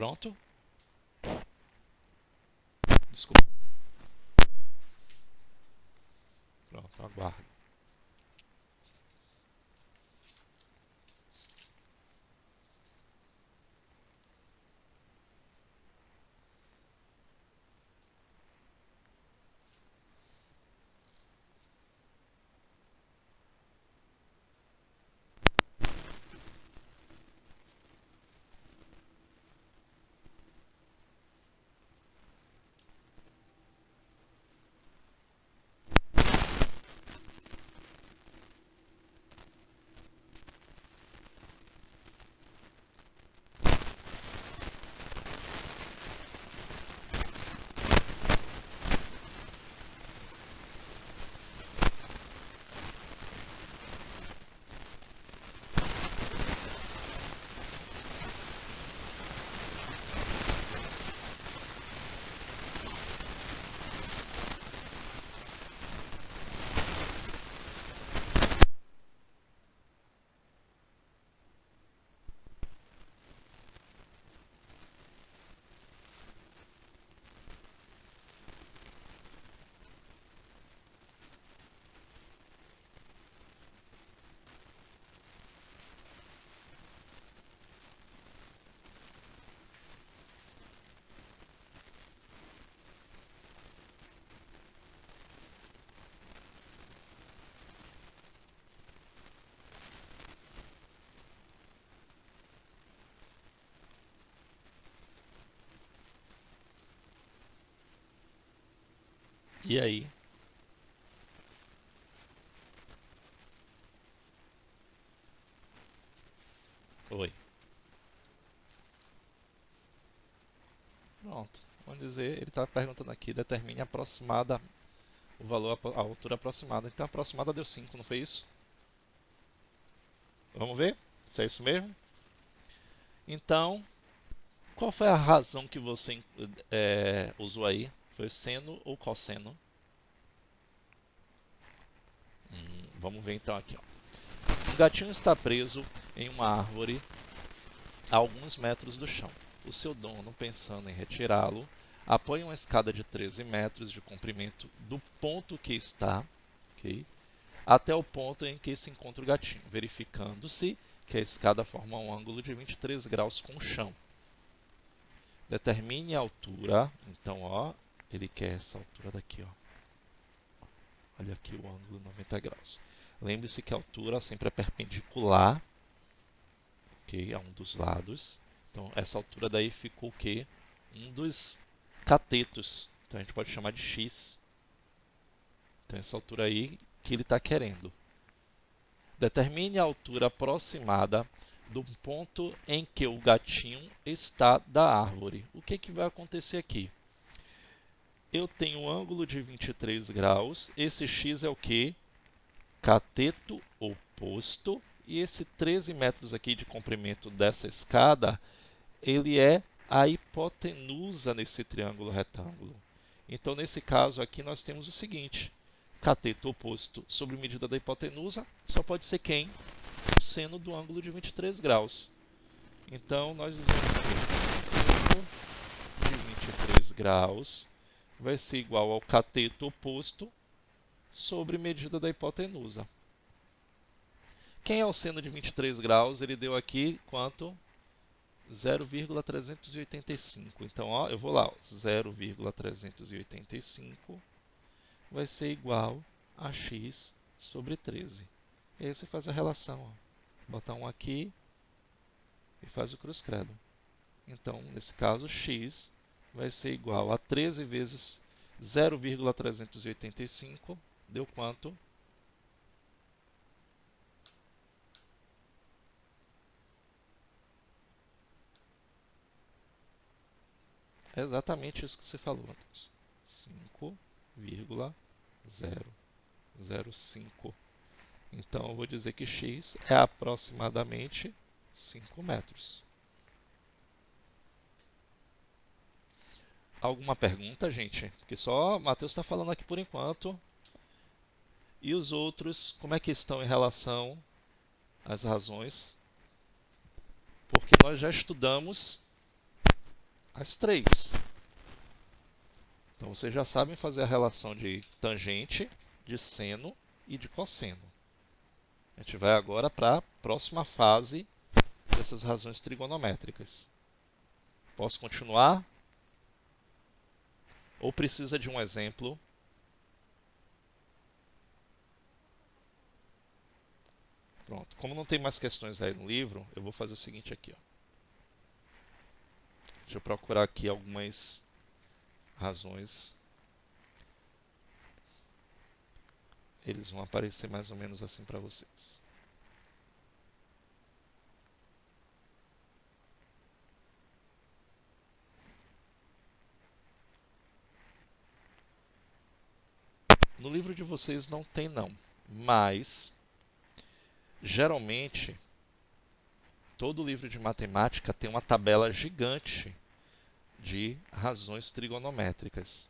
A: Pronto? Desculpa. Pronto, aguardo. E aí? Oi. Pronto. Vamos dizer, ele está perguntando aqui, determine a aproximada, o valor, a altura aproximada. Então a aproximada deu 5, não foi isso? Vamos ver se é isso mesmo? Então, qual foi a razão que você usou aí? Foi seno ou cosseno? Vamos ver então aqui. Ó. Um gatinho está preso em uma árvore a alguns metros do chão. O seu dono, pensando em retirá-lo, apoia uma escada de 13 metros de comprimento do ponto que está, okay, até o ponto em que se encontra o gatinho, verificando-se que a escada forma um ângulo de 23 graus com o chão. Determine a altura. Então, ó, ele quer essa altura daqui, ó. Olha aqui o ângulo 90 graus. Lembre-se que a altura sempre é perpendicular, okay, a um dos lados. Então, essa altura daí ficou o quê? Um dos catetos. Então, a gente pode chamar de x. Então, essa altura aí que ele está querendo. Determine a altura aproximada do ponto em que o gatinho está da árvore. O que vai acontecer aqui? Eu tenho um ângulo de 23 graus. Esse x é o quê? Cateto oposto. E esse 13 metros aqui de comprimento dessa escada, ele é a hipotenusa nesse triângulo retângulo. Então, nesse caso aqui, nós temos o seguinte. Cateto oposto sobre medida da hipotenusa só pode ser quem? O seno do ângulo de 23 graus. Então, nós dizemos que o seno de 23 graus vai ser igual ao cateto oposto sobre medida da hipotenusa. Quem é o seno de 23 graus? Ele deu aqui quanto? 0,385. Então, ó, eu vou lá. 0,385 vai ser igual a x sobre 13. E aí você faz a relação. Ó. Bota um aqui e faz o cruz-credo. Então, nesse caso, x vai ser igual a 13 vezes 0,385. Deu quanto? É exatamente isso que você falou, Matheus. 5,005. Então, eu vou dizer que x é aproximadamente 5 metros. Alguma pergunta, gente? Porque só o Matheus está falando aqui por enquanto. E os outros, como é que estão em relação às razões? Porque nós já estudamos as três. Então, vocês já sabem fazer a relação de tangente, de seno e de cosseno. A gente vai agora para a próxima fase dessas razões trigonométricas. Posso continuar? Ou precisa de um exemplo? Pronto. Como não tem mais questões aí no livro, eu vou fazer o seguinte aqui. Ó. Deixa eu procurar aqui algumas razões. Eles vão aparecer mais ou menos assim para vocês. No livro de vocês não tem não, mas geralmente todo livro de matemática tem uma tabela gigante de razões trigonométricas.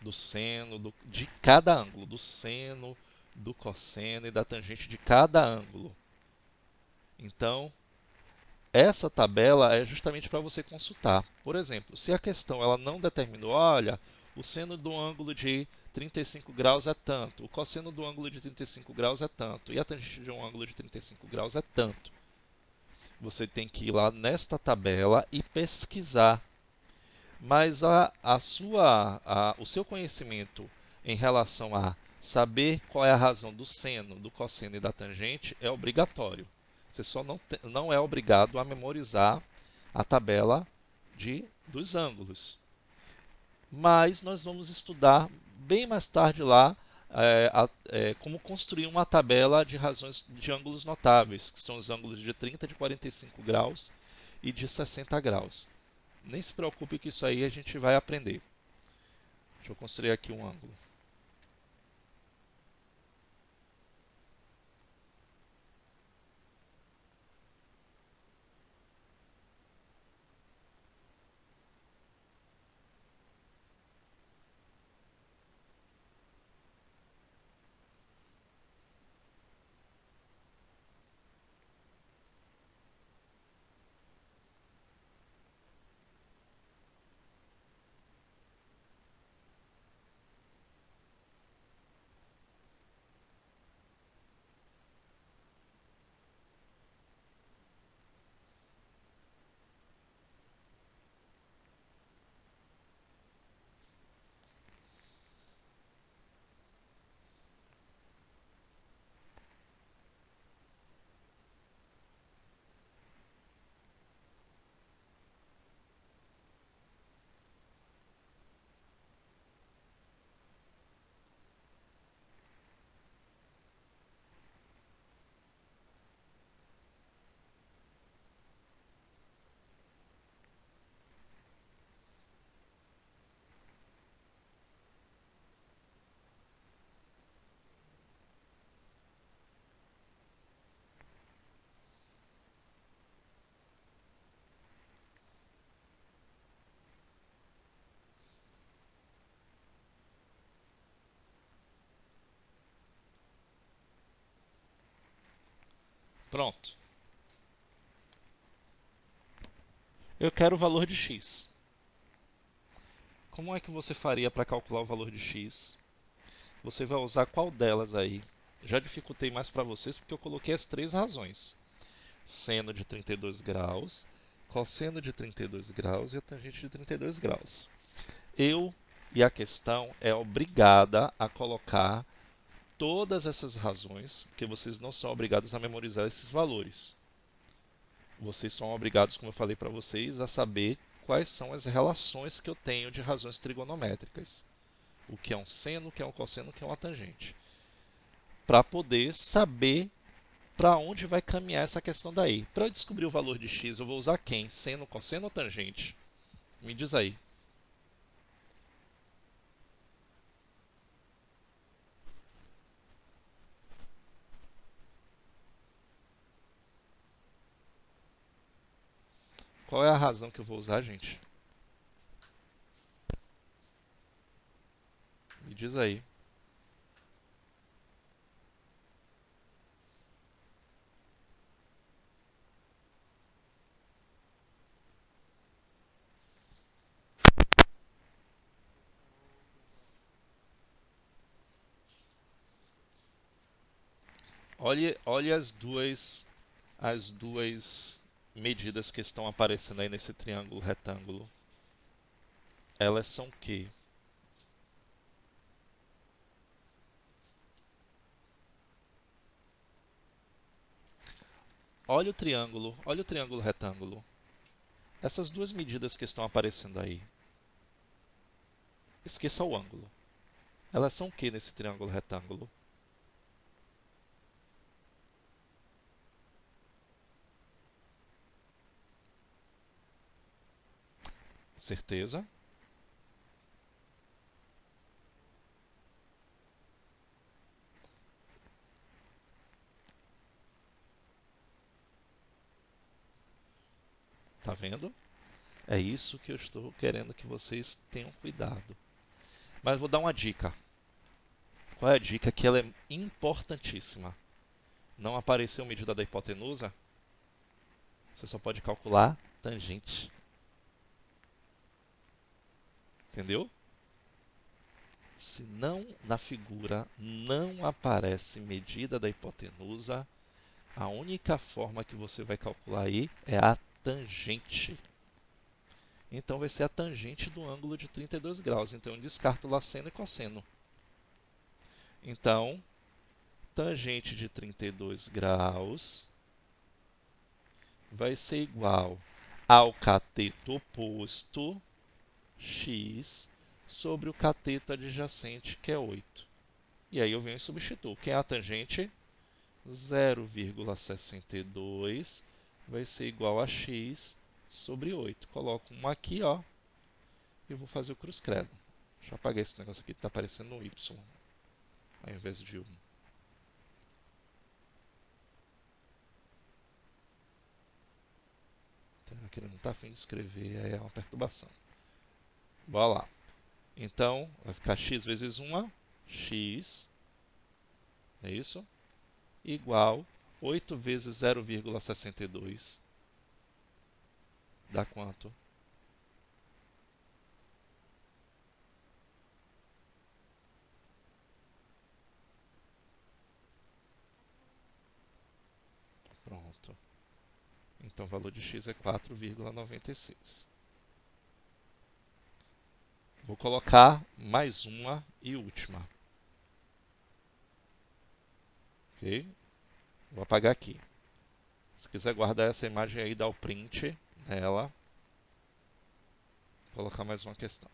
A: Do seno, de cada ângulo, do seno, do cosseno e da tangente de cada ângulo. Então, essa tabela é justamente para você consultar. Por exemplo, se a questão ela não determinou, olha, o seno do ângulo de 35 graus é tanto, o cosseno do ângulo de 35 graus é tanto, e a tangente de um ângulo de 35 graus é tanto. Você tem que ir lá nesta tabela e pesquisar. Mas o seu conhecimento em relação a saber qual é a razão do seno, do cosseno e da tangente é obrigatório. Você só não é obrigado a memorizar a tabela dos ângulos. mas nós vamos estudar bem mais tarde lá como construir uma tabela de razões de ângulos notáveis, que são os ângulos de 30, de 45 graus e de 60 graus. Nem se preocupe que isso aí a gente vai aprender. Deixa eu construir aqui um ângulo. Pronto. Eu quero o valor de x. Como é que você faria para calcular o valor de x? Você vai usar qual delas aí? Já dificultei mais para vocês porque eu coloquei as três razões. Seno de 32 graus, cosseno de 32 graus e a tangente de 32 graus. Eu e a questão é obrigada a colocar todas essas razões, porque vocês não são obrigados a memorizar esses valores. Vocês são obrigados, como eu falei para vocês, a saber quais são as relações que eu tenho de razões trigonométricas. O que é um seno, o que é um cosseno, o que é uma tangente. Para poder saber para onde vai caminhar essa questão daí. Para eu descobrir o valor de x, eu vou usar quem? Seno, cosseno ou tangente? Me diz aí. Qual é a razão que eu vou usar, gente? Me diz aí. Olhe as duas medidas que estão aparecendo aí nesse triângulo retângulo. Elas são o quê? Olha o triângulo retângulo. Essas duas medidas que estão aparecendo aí. Esqueça o ângulo. Elas são o que nesse triângulo retângulo? Certeza? Tá vendo? É isso que eu estou querendo que vocês tenham cuidado. Mas vou dar uma dica. Qual é a dica? Que ela é importantíssima. Não apareceu medida da hipotenusa? Você só pode calcular tangente. Entendeu? Se não na figura não aparece medida da hipotenusa, a única forma que você vai calcular aí é a tangente. Então vai ser a tangente do ângulo de 32 graus. Então eu descarto lá seno e cosseno. Então, tangente de 32 graus vai ser igual ao cateto oposto x sobre o cateto adjacente, que é 8. E aí eu venho e substituo. Quem é a tangente? 0,62 vai ser igual a x sobre 8. Coloco um aqui, ó, e vou fazer o cruz-credo. Deixa eu apagar esse negócio aqui que está aparecendo no y, ao invés de 1. Então, aqui ele não está afim de escrever, aí é uma perturbação. Bora lá. Então, vai ficar x vezes 1, x, é isso? Igual 8 vezes 0,62 dá quanto? Pronto. Então, o valor de x é 4,96. Vou colocar mais uma e última. Ok? Vou apagar aqui. Se quiser guardar essa imagem aí, dá o print nela. Vou colocar mais uma questão.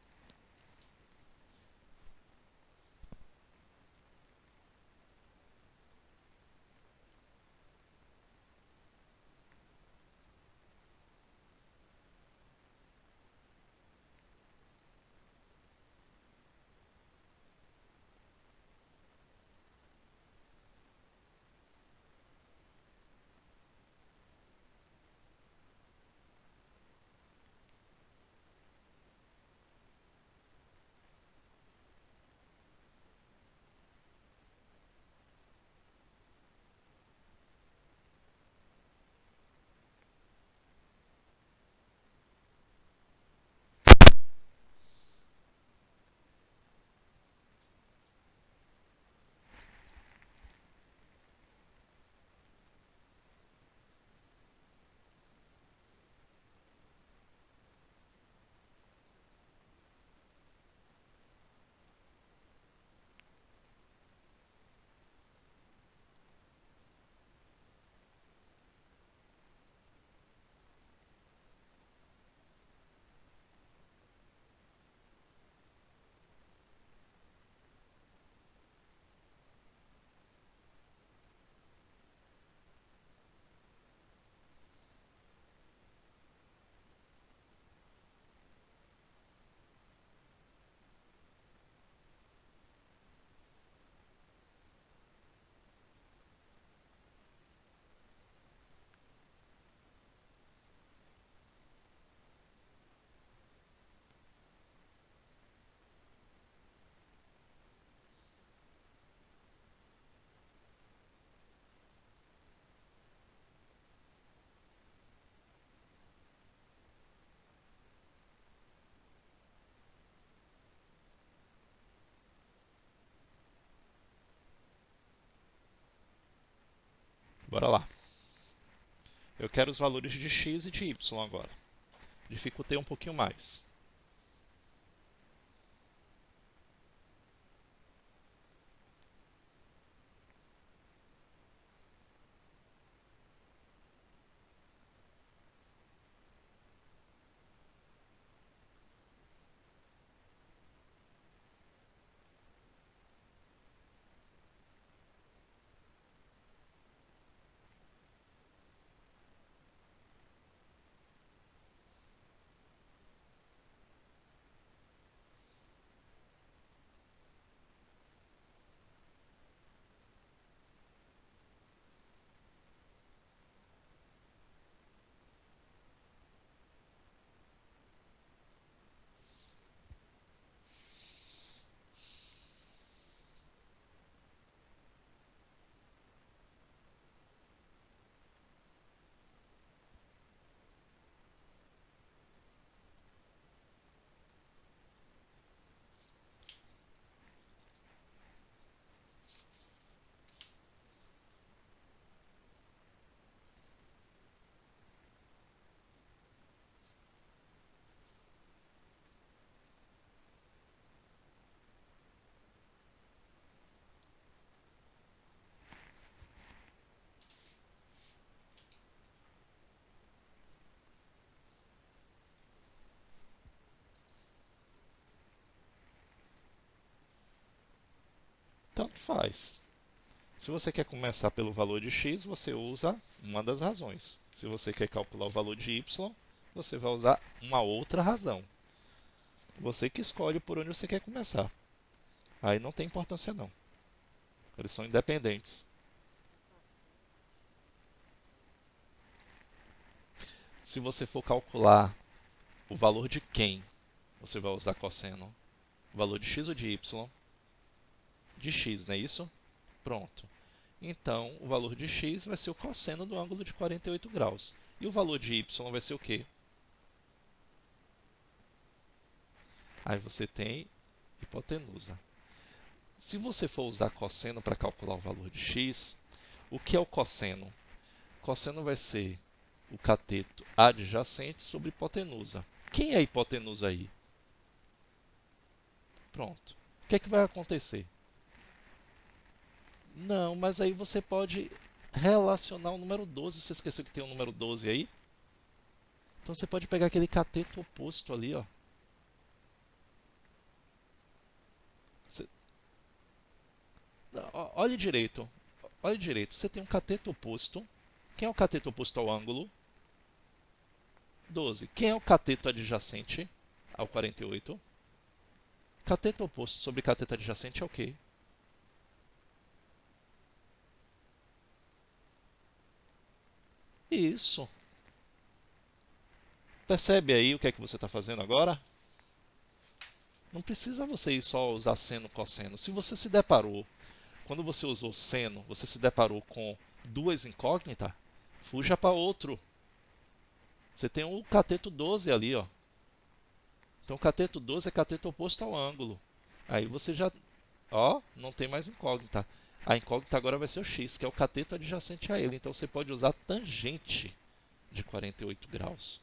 A: Bora lá. Eu quero os valores de x e de y agora. Dificultei um pouquinho mais. Tanto faz. Se você quer começar pelo valor de x, você usa uma das razões. Se você quer calcular o valor de y, você vai usar uma outra razão. Você que escolhe por onde você quer começar. Aí não tem importância não. Eles são independentes. Se você for calcular o valor de quem, você vai usar cosseno. O valor de x ou de y? De x, não é isso? Pronto. Então, o valor de x vai ser o cosseno do ângulo de 48 graus. E o valor de y vai ser o quê? Aí você tem hipotenusa. Se você for usar cosseno para calcular o valor de x, o que é o cosseno? Cosseno vai ser o cateto adjacente sobre hipotenusa. Quem é a hipotenusa aí? Pronto. O que é que vai acontecer? Não, mas aí você pode relacionar o número 12. Você esqueceu que tem o número 12 aí? Então você pode pegar aquele cateto oposto ali, ó. Você- Olhe direito. Olhe direito. Você tem um cateto oposto. Quem é o cateto oposto ao ângulo? 12. Quem é o cateto adjacente ao 48? Cateto oposto sobre cateto adjacente é o quê? Isso. Percebe aí o que é que você está fazendo agora? Não precisa você ir só usar seno, cosseno. Se você se deparou, quando você usou seno, você se deparou com duas incógnitas, fuja para outro. Você tem o cateto 12 ali, ó. Então, o cateto 12 é cateto oposto ao ângulo. Aí você já, ó, não tem mais incógnita. A incógnita agora vai ser o x, que é o cateto adjacente a ele. Então, você pode usar tangente de 48 graus.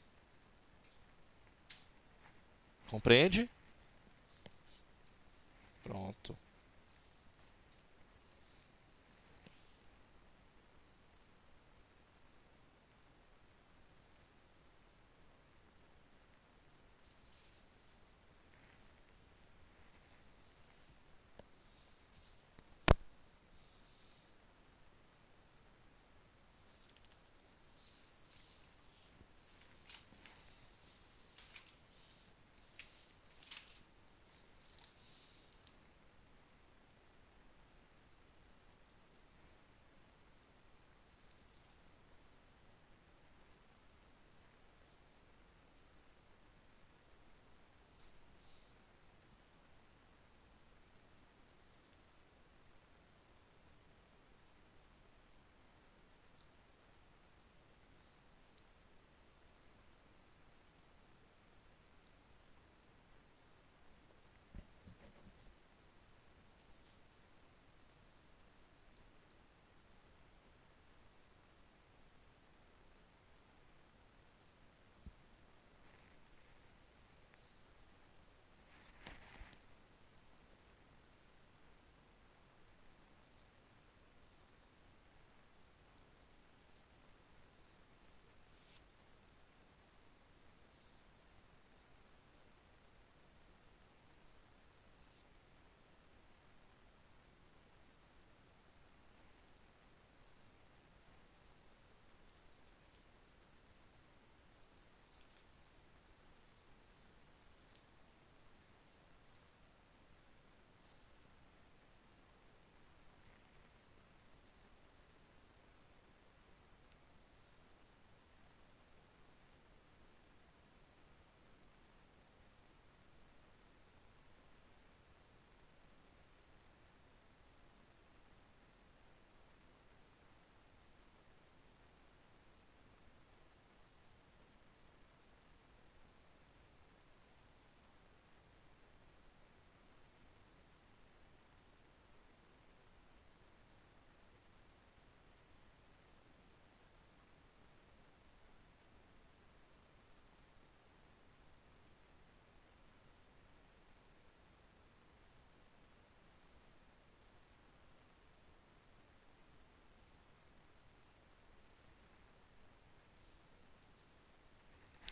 A: Compreende? Pronto.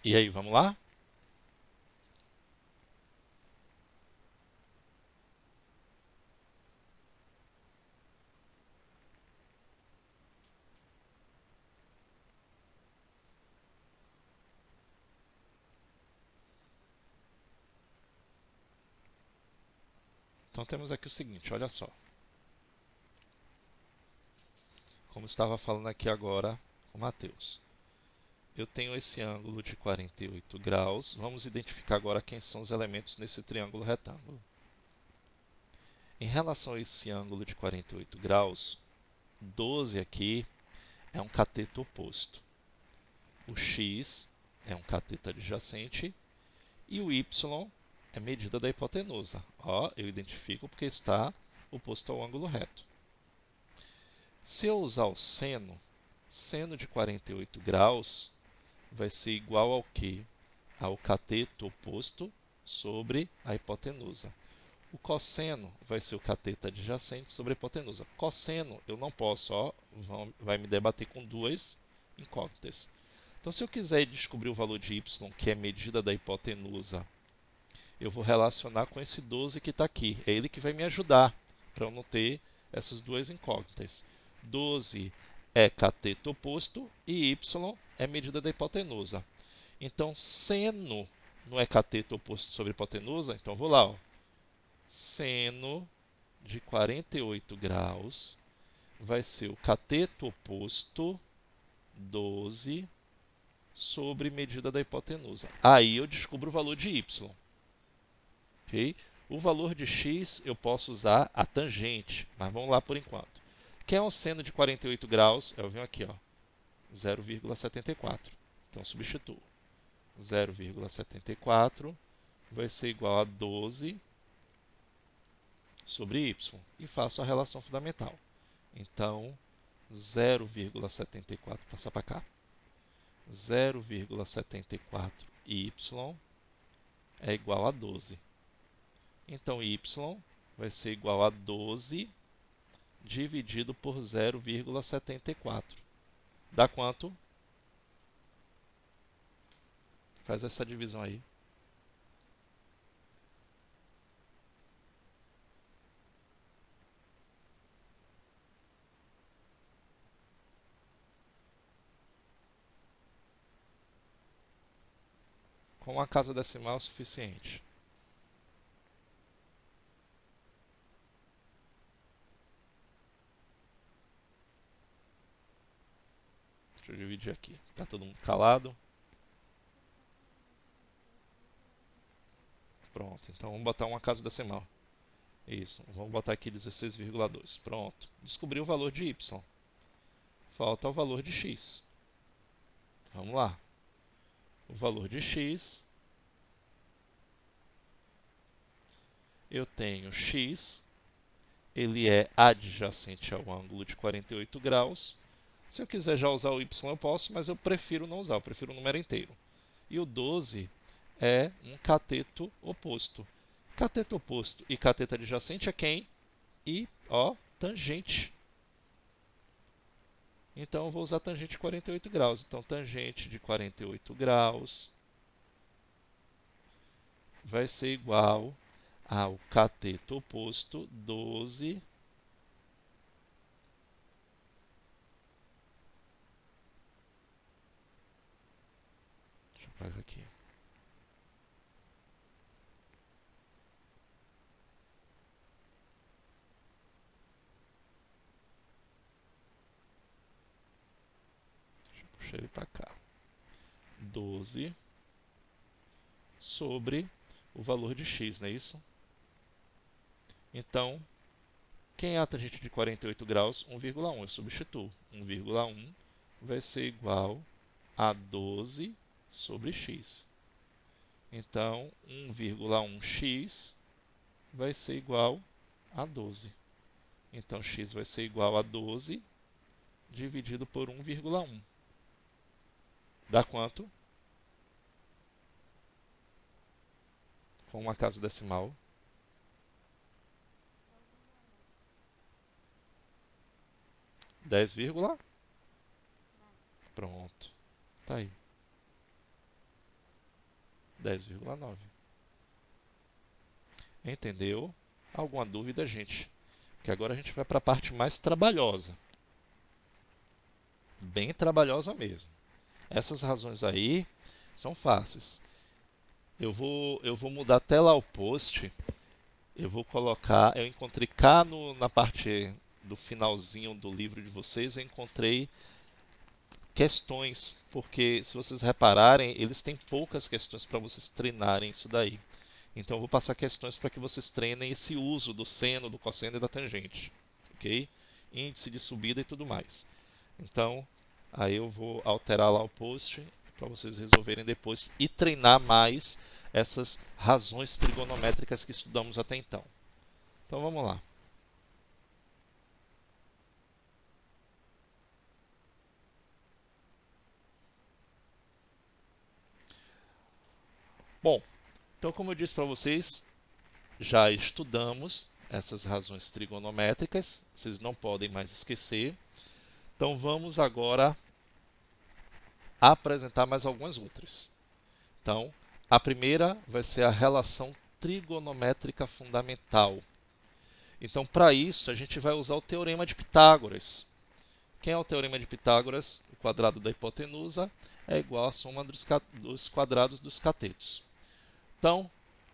A: E aí, vamos lá? Então temos aqui o seguinte, olha só. Como estava falando aqui agora com o Matheus. Eu tenho esse ângulo de 48 graus. Vamos identificar agora quem são os elementos nesse triângulo retângulo. Em relação a esse ângulo de 48 graus, 12 aqui é um cateto oposto. O x é um cateto adjacente e o y é medida da hipotenusa. Ó, eu identifico porque está oposto ao ângulo reto. Se eu usar o seno de 48 graus vai ser igual ao quê? Ao cateto oposto sobre a hipotenusa. O cosseno vai ser o cateto adjacente sobre a hipotenusa. Cosseno eu não posso, ó, vai me debater com duas incógnitas. Então, se eu quiser descobrir o valor de y, que é medida da hipotenusa, eu vou relacionar com esse 12 que está aqui. É ele que vai me ajudar para eu não ter essas duas incógnitas. 12 é cateto oposto e y é medida da hipotenusa. Então, seno não é cateto oposto sobre hipotenusa, então vou lá, ó. Seno de 48 graus vai ser o cateto oposto 12 sobre medida da hipotenusa. Aí eu descubro o valor de y. Okay? O valor de x eu posso usar a tangente, mas vamos lá por enquanto. Quem é um seno de 48 graus? Eu venho aqui, ó, 0,74. Então substituo. 0,74 vai ser igual a 12 sobre y. E faço a relação fundamental. Então, 0,74 passa para cá. 0,74y é igual a 12. Então, y vai ser igual a 12 dividido por 0,74. Dá quanto? Faz essa divisão aí. Com uma casa decimal é suficiente. Deixa eu dividir aqui. Está todo mundo calado? Pronto. Então vamos botar uma casa decimal. Isso. Vamos botar aqui 16,2. Pronto. Descobri o valor de y. Falta o valor de x. Vamos lá. O valor de x, eu tenho x, ele é adjacente ao ângulo de 48 graus. Se eu quiser já usar o y, eu posso, mas eu prefiro não usar, eu prefiro o número inteiro. E o 12 é um cateto oposto. Cateto oposto e cateto adjacente é quem? E, ó, tangente. Então, eu vou usar tangente de 48 graus. Então, tangente de 48 graus vai ser igual ao cateto oposto 12 deixa eu apagar aqui. Deixa eu puxar ele para cá. 12 sobre o valor de x, não é isso? Então, quem é a tangente de 48 graus? 1,1. Eu substituo. 1,1 vai ser igual a 12 sobre x. Então, 1,1x vai ser igual a 12. Então, x vai ser igual a 12 dividido por 1,1. Dá quanto? Com uma casa decimal. 10, pronto. Tá aí. 10,9. Entendeu? Alguma dúvida, gente? Porque agora a gente vai para a parte mais trabalhosa. Bem trabalhosa mesmo. Essas razões aí são fáceis. Eu vou mudar até lá o post. eu encontrei cá na parte do finalzinho do livro de vocês, eu encontrei questões, porque se vocês repararem, eles têm poucas questões para vocês treinarem isso daí. Então eu vou passar questões para que vocês treinem esse uso do seno, do cosseno e da tangente, ok? Índice de subida e tudo mais. Então, aí eu vou alterar lá o post para vocês resolverem depois e treinar mais essas razões trigonométricas que estudamos até então. Então vamos lá. Bom, então como eu disse para vocês, já estudamos essas razões trigonométricas, vocês não podem mais esquecer. Então vamos agora apresentar mais algumas outras. Então, a primeira vai ser a relação trigonométrica fundamental. Então, para isso, a gente vai usar o teorema de Pitágoras. Quem é o teorema de Pitágoras? O quadrado da hipotenusa é igual à soma dos quadrados dos catetos. Então,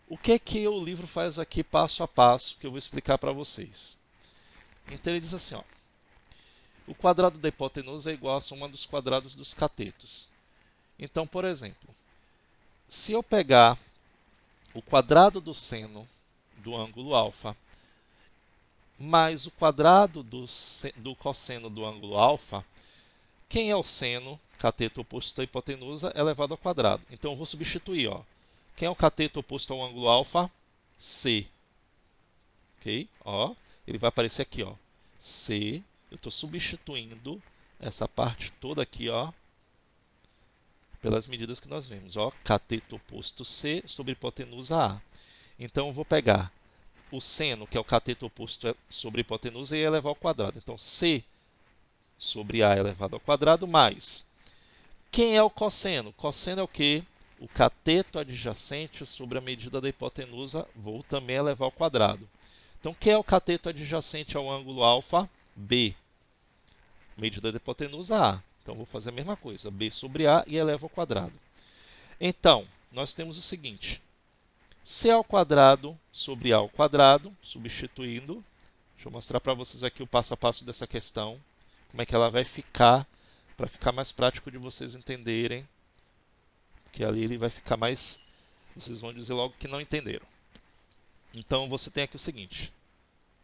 A: o que o livro faz aqui passo a passo, que eu vou explicar para vocês. Então, ele diz assim, ó, o quadrado da hipotenusa é igual à soma dos quadrados dos catetos. Então, por exemplo, se eu pegar o quadrado do seno do ângulo alfa mais o quadrado do cosseno do ângulo alfa, quem é o seno, cateto oposto à hipotenusa, elevado ao quadrado. Então eu vou substituir. Ó. Quem é o cateto oposto ao ângulo alfa? C. Ok? Ó, ele vai aparecer aqui. Ó. C. Eu estou substituindo essa parte toda aqui, ó, pelas medidas que nós vemos. Ó, cateto oposto C sobre hipotenusa A. Então eu vou pegar o seno, que é o cateto oposto sobre hipotenusa, e elevar ao quadrado. Então, C sobre A elevado ao quadrado, mais. Quem é o cosseno? Cosseno é o quê? O cateto adjacente sobre a medida da hipotenusa, vou também elevar ao quadrado. Então, quem é o cateto adjacente ao ângulo alfa? B. Medida da hipotenusa, A. Então, vou fazer a mesma coisa, B sobre A e elevo ao quadrado. Então, nós temos o seguinte, C ao quadrado sobre A ao quadrado, substituindo. Deixa eu mostrar para vocês aqui o passo a passo dessa questão, como é que ela vai ficar, para ficar mais prático de vocês entenderem, porque ali ele vai ficar mais, vocês vão dizer logo que não entenderam. Então você tem aqui o seguinte,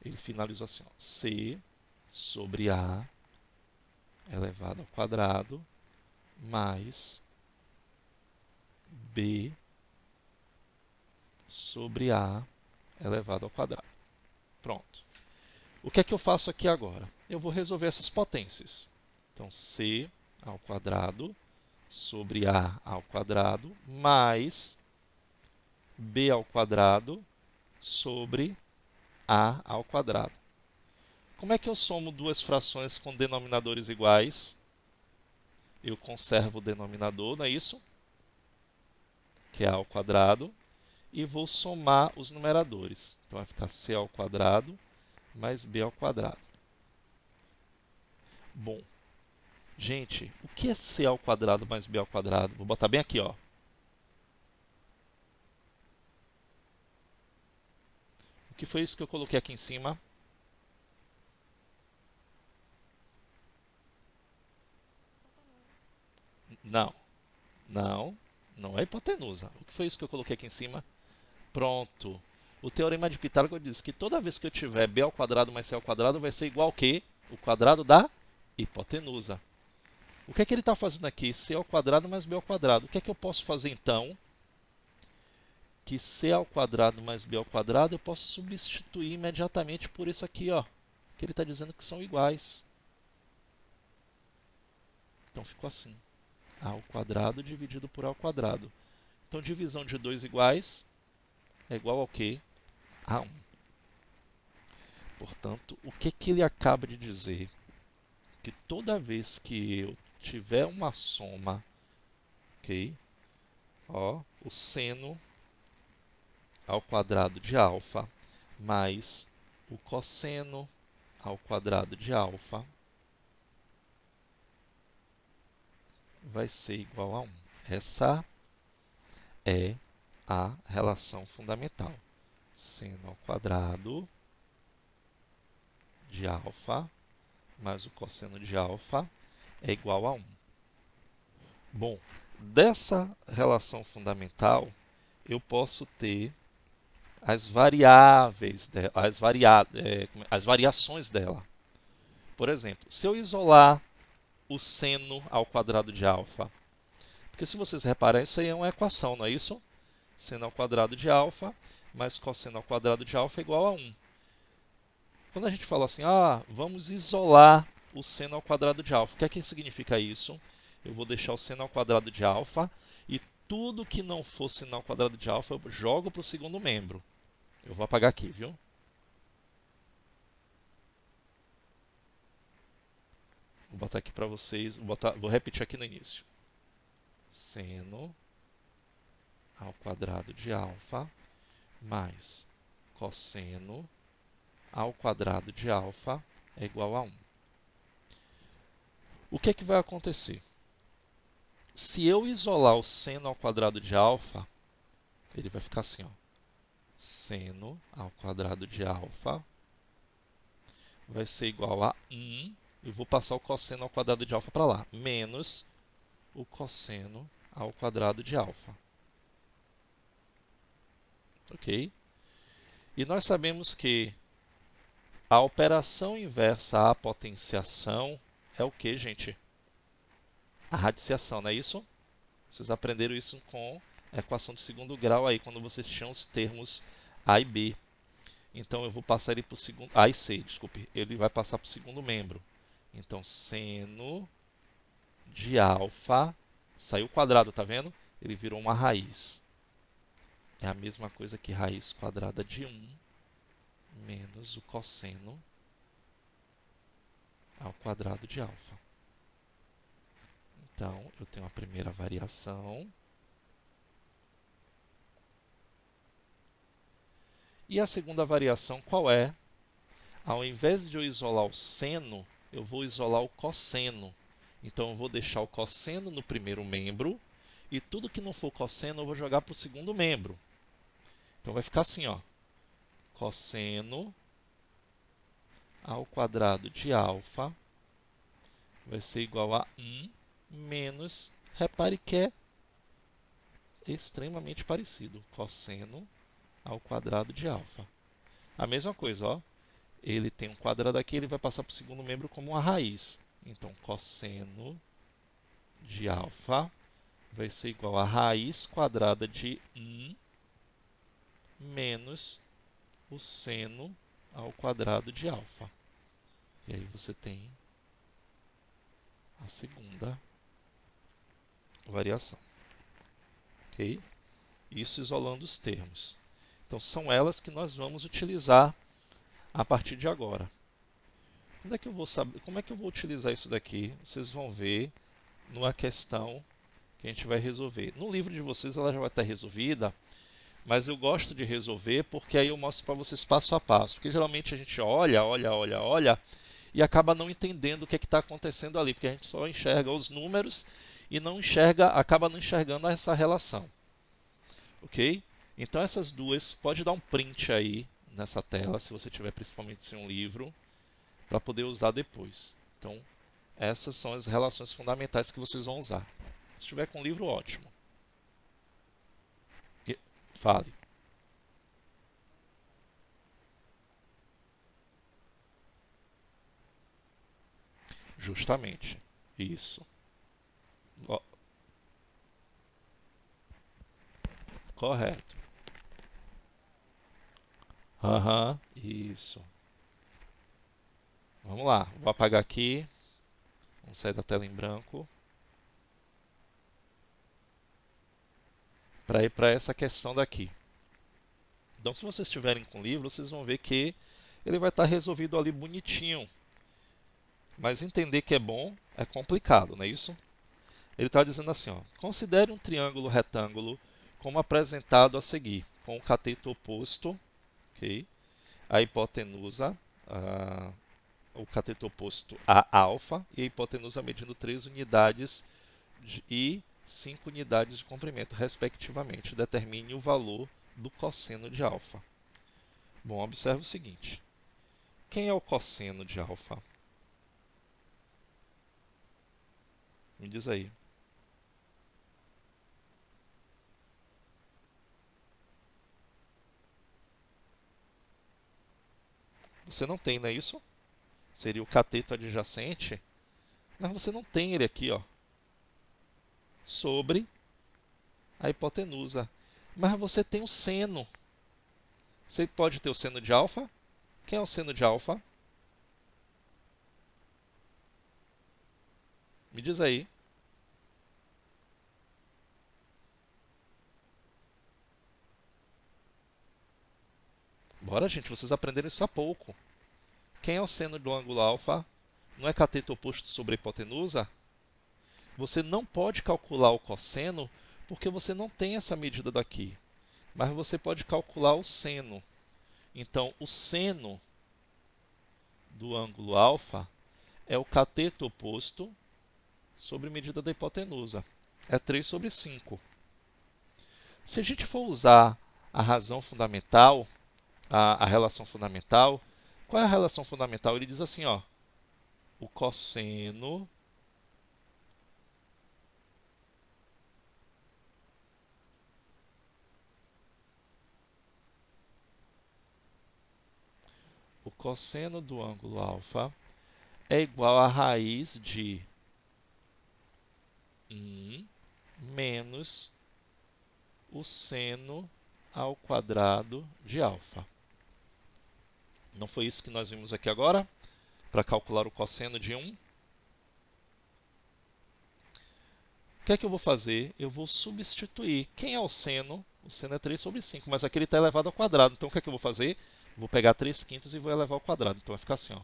A: ele finalizou assim, ó, C sobre A elevado ao quadrado mais B sobre A elevado ao quadrado. Pronto. O que é que eu faço aqui agora? Eu vou resolver essas potências. Então, C ao quadrado sobre A ao quadrado mais B ao quadrado sobre A ao quadrado. Como é que eu somo duas frações com denominadores iguais? Eu conservo o denominador, não é isso? Que é A ao quadrado. E vou somar os numeradores. Então, vai ficar C ao quadrado mais B ao quadrado. Bom, gente, o que é C ao quadrado mais B ao quadrado? Vou botar bem aqui, ó. O que foi isso que eu coloquei aqui em cima? Não, não, não é hipotenusa. O que foi isso que eu coloquei aqui em cima? Pronto. O teorema de Pitágoras diz que toda vez que eu tiver B ao quadrado mais C ao quadrado vai ser igual ao quê? O quadrado da hipotenusa. O que é que ele está fazendo aqui? C ao quadrado mais B ao quadrado. O que é que eu posso fazer então? Que C ao quadrado mais B ao quadrado eu posso substituir imediatamente por isso aqui, ó. Que ele está dizendo que são iguais. Então ficou assim. A ao quadrado dividido por A ao quadrado. Então divisão de 2 iguais é igual ao quê? A 1. Portanto, o que ele acaba de dizer? Que toda vez que eu tiver uma soma, ok? Ó, o seno ao quadrado de alfa mais o cosseno ao quadrado de alfa vai ser igual a 1. Essa é a relação fundamental. seno ao quadrado de alfa mais o cosseno de alfa é igual a 1. Bom, dessa relação fundamental, eu posso ter as variáveis, as variações dela. Por exemplo, se eu isolar o seno ao quadrado de alfa, porque se vocês repararem, isso aí é uma equação, não é isso? Seno ao quadrado de alfa mais cosseno ao quadrado de alfa é igual a 1. Quando a gente fala assim, vamos isolar o seno ao quadrado de alfa, o que é que significa isso? Eu vou deixar o seno ao quadrado de alfa e tudo que não for seno ao quadrado de alfa eu jogo para o segundo membro. Eu vou apagar aqui, viu? Vou botar aqui para vocês, vou repetir aqui no início. Seno ao quadrado de alfa mais cosseno ao quadrado de alfa é igual a 1. O que é que vai acontecer? Se eu isolar o seno ao quadrado de alfa, ele vai ficar assim, ó. Seno ao quadrado de alfa vai ser igual a 1, e vou passar o cosseno ao quadrado de alfa para lá, menos o cosseno ao quadrado de alfa. Ok? E nós sabemos que a operação inversa à potenciação é o que, gente? A radiciação, não é isso? Vocês aprenderam isso com a equação de segundo grau aí, quando vocês tinham os termos A e B. Então, eu vou passar ele para o segundo... A e C, desculpe. Ele vai passar para o segundo membro. Então, seno de alfa... Saiu quadrado, tá vendo? Ele virou uma raiz. É a mesma coisa que raiz quadrada de 1 menos o cosseno ao quadrado de alfa. Então, eu tenho a primeira variação. E a segunda variação qual é? Ao invés de eu isolar o seno, eu vou isolar o cosseno. Então, eu vou deixar o cosseno no primeiro membro e tudo que não for cosseno eu vou jogar para o segundo membro. Então, vai ficar assim, ó. Cosseno ao quadrado de alfa vai ser igual a 1 menos, repare que é extremamente parecido, cosseno ao quadrado de alfa. A mesma coisa, ó. Ele tem um quadrado aqui, ele vai passar para o segundo membro como uma raiz. Então, cosseno de alfa vai ser igual a raiz quadrada de 1 menos o seno ao quadrado de alfa. E aí você tem a segunda variação. Ok? Isso isolando os termos. Então, são elas que nós vamos utilizar a partir de agora. Como é que eu vou saber, como é que eu vou utilizar isso daqui? Vocês vão ver numa questão que a gente vai resolver. No livro de vocês ela já vai estar resolvida, mas eu gosto de resolver porque aí eu mostro para vocês passo a passo. Porque geralmente a gente olha e acaba não entendendo o que está acontecendo ali, porque a gente só enxerga os números e não enxerga, acaba não enxergando essa relação. Ok? Então essas duas, pode dar um print aí nessa tela, se você tiver principalmente sem um livro, para poder usar depois. Então, essas são as relações fundamentais que vocês vão usar. Se tiver com livro, ótimo. Fale. Justamente. Isso. Ó, correto. Aham, isso. Vamos lá. Vou apagar aqui. Vamos sair da tela em branco. Para ir para essa questão daqui. Então, se vocês estiverem com o livro, vocês vão ver que ele vai estar resolvido ali bonitinho. Mas entender que é bom é complicado, não é isso? Ele está dizendo assim, ó, considere um triângulo retângulo como apresentado a seguir, com o cateto oposto, okay? A hipotenusa, o cateto oposto a alfa, e a hipotenusa medindo 3 unidades e 5 unidades de comprimento, respectivamente. Determine o valor do cosseno de alfa. Bom, observe o seguinte. Quem é o cosseno de alfa? Me diz aí. Você não tem, não é isso? Seria o cateto adjacente. Mas você não tem ele aqui, ó, sobre a hipotenusa. Mas você tem o seno. Você pode ter o seno de alfa? Quem é o seno de alfa? Me diz aí. Bora, gente, vocês aprenderam isso há pouco. Quem é o seno do ângulo alfa? Não é cateto oposto sobre a hipotenusa? Você não pode calcular o cosseno porque você não tem essa medida daqui. Mas você pode calcular o seno. Então, o seno do ângulo alfa é o cateto oposto sobre medida da hipotenusa. É 3 sobre 5. Se a gente for usar a razão fundamental, a relação fundamental, qual é a relação fundamental? Ele diz assim, ó, o cosseno do ângulo alfa é igual a raiz de 1 menos o seno ao quadrado de alfa. Não foi isso que nós vimos aqui agora? Para calcular o cosseno de 1? O que é que eu vou fazer? Eu vou substituir. Quem é o seno? O seno é 3 sobre 5, mas aqui ele está elevado ao quadrado. Então, o que é que eu vou fazer? Vou pegar 3 quintos e vou elevar ao quadrado. Então, vai ficar assim, ó.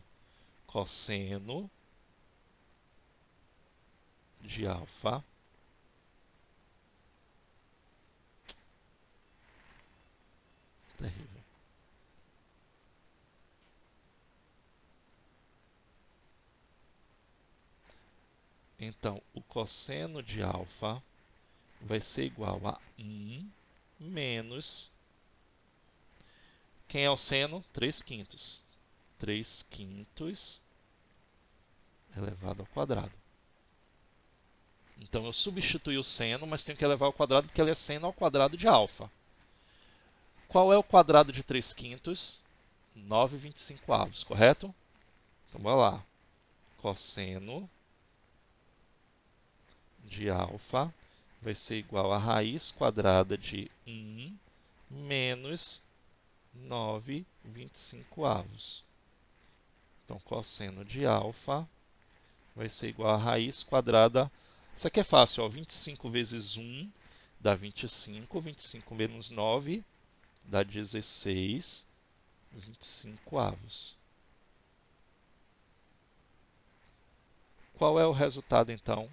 A: Cosseno de alfa terrível. Então, o cosseno de alfa vai ser igual a 1 menos... Quem é o seno? 3 quintos. 3 quintos elevado ao quadrado. Então, eu substituí o seno, mas tenho que elevar ao quadrado porque ele é seno ao quadrado de alfa. Qual é o quadrado de 3 quintos? 9,25, correto? Então, bora lá. Cosseno de alfa vai ser igual a raiz quadrada de 1 menos 9,25. Então, cosseno de alfa vai ser igual a raiz quadrada. Isso aqui é fácil, ó. 25 vezes 1 dá 25. 25 menos 9 dá 16,25. Qual é o resultado, então,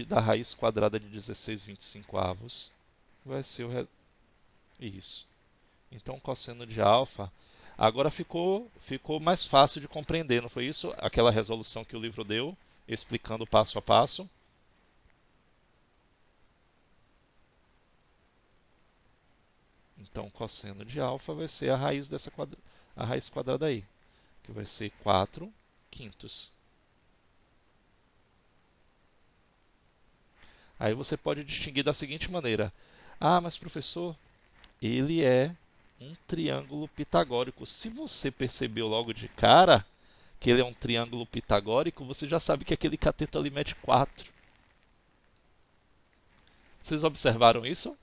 A: da raiz quadrada de 16,25? Vai ser isso. Então, cosseno de alfa... Agora ficou mais fácil de compreender, não foi isso? Aquela resolução que o livro deu, explicando passo a passo. Então, cosseno de alfa vai ser a raiz a raiz quadrada aí, que vai ser 4 quintos. Aí você pode distinguir da seguinte maneira. Ah, mas professor, ele é um triângulo pitagórico. Se você percebeu logo de cara que ele é um triângulo pitagórico, você já sabe que aquele cateto ali mede 4. Vocês observaram isso?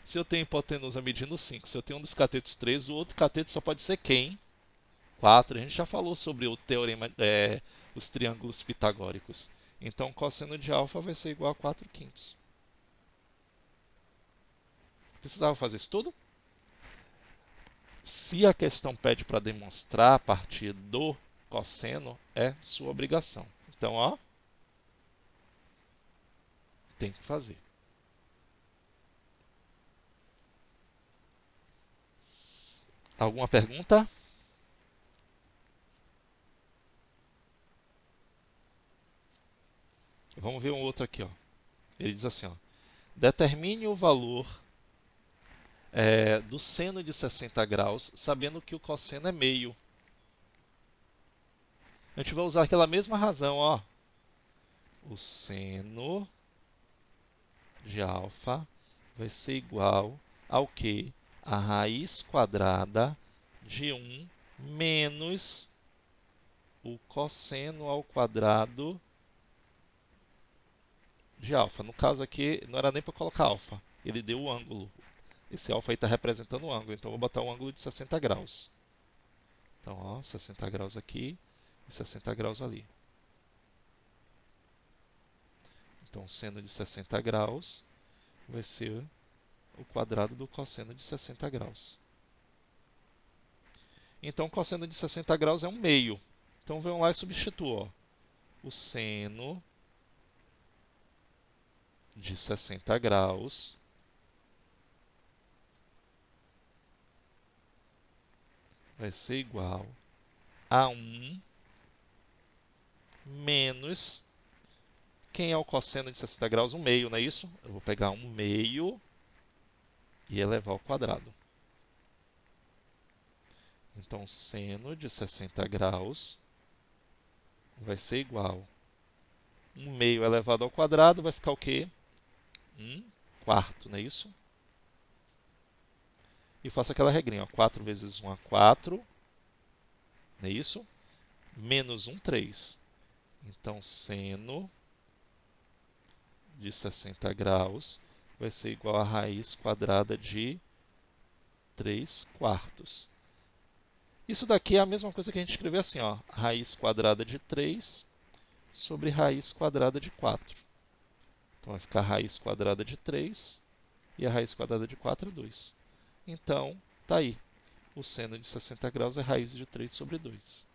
A: Se eu tenho hipotenusa medindo 5, se eu tenho um dos catetos 3, o outro cateto só pode ser quem? 4. A gente já falou sobre o teorema, os triângulos pitagóricos. Então, cosseno de alfa vai ser igual a 4 quintos. Precisava fazer isso tudo? Se a questão pede para demonstrar a partir do cosseno, é sua obrigação. Então, ó, tem que fazer. Alguma pergunta? Vamos ver um outro aqui, ó. Ele diz assim, ó, determine o valor do seno de 60 graus, sabendo que o cosseno é meio. A gente vai usar aquela mesma razão, ó. O seno de alfa vai ser igual ao quê? A raiz quadrada de 1 menos o cosseno ao quadrado de alfa. No caso aqui, não era nem para colocar alfa. Ele deu o ângulo. Esse alfa aí está representando o ângulo. Então, eu vou botar um ângulo de 60 graus. Então, ó, 60 graus aqui e 60 graus ali. Então, seno de 60 graus vai ser o quadrado do cosseno de 60 graus. Então, o cosseno de 60 graus é um meio. Então, vamos lá e substituo. Ó. O seno de 60 graus vai ser igual a 1 menos... Quem é o cosseno de 60 graus? 1 meio, não é isso? Eu vou pegar 1 meio e elevar ao quadrado. Então, seno de 60 graus vai ser igual a 1 meio elevado ao quadrado, vai ficar o quê? 1 quarto, não é isso? E faço aquela regrinha, ó, 4 vezes 1 é 4, não é isso? Menos 1, 3. Então, seno de 60 graus vai ser igual a raiz quadrada de 3 quartos. Isso daqui é a mesma coisa que a gente escreveu assim, ó, raiz quadrada de 3 sobre raiz quadrada de 4. Então, vai ficar raiz quadrada de 3 e a raiz quadrada de 4 é 2. Então, tá aí. O seno de 60 graus é raiz de 3 sobre 2.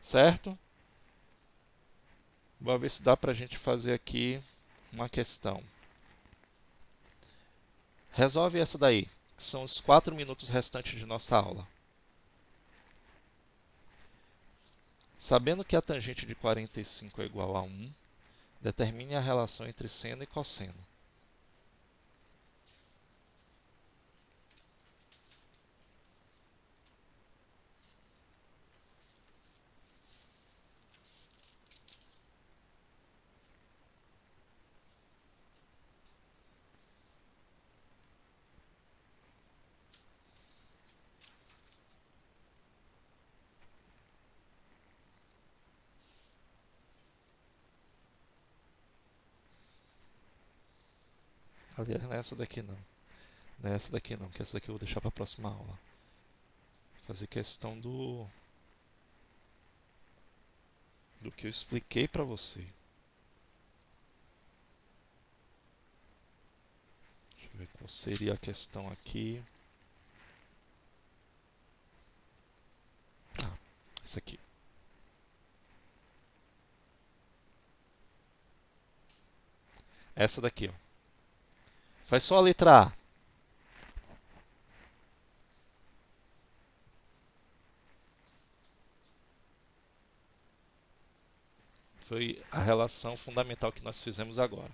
A: Certo? Vamos ver se dá para a gente fazer aqui uma questão. Resolve essa daí, que são os 4 minutos restantes de nossa aula. Sabendo que a tangente de 45 é igual a 1, determine a relação entre seno e cosseno. Aliás, não é essa daqui não. Não é essa daqui não, que essa daqui eu vou deixar para a próxima aula. Vou fazer questão do que eu expliquei para você. Deixa eu ver qual seria a questão aqui. Ah, essa aqui. Essa daqui, ó. Faz só a letra A. Foi a relação fundamental que nós fizemos agora.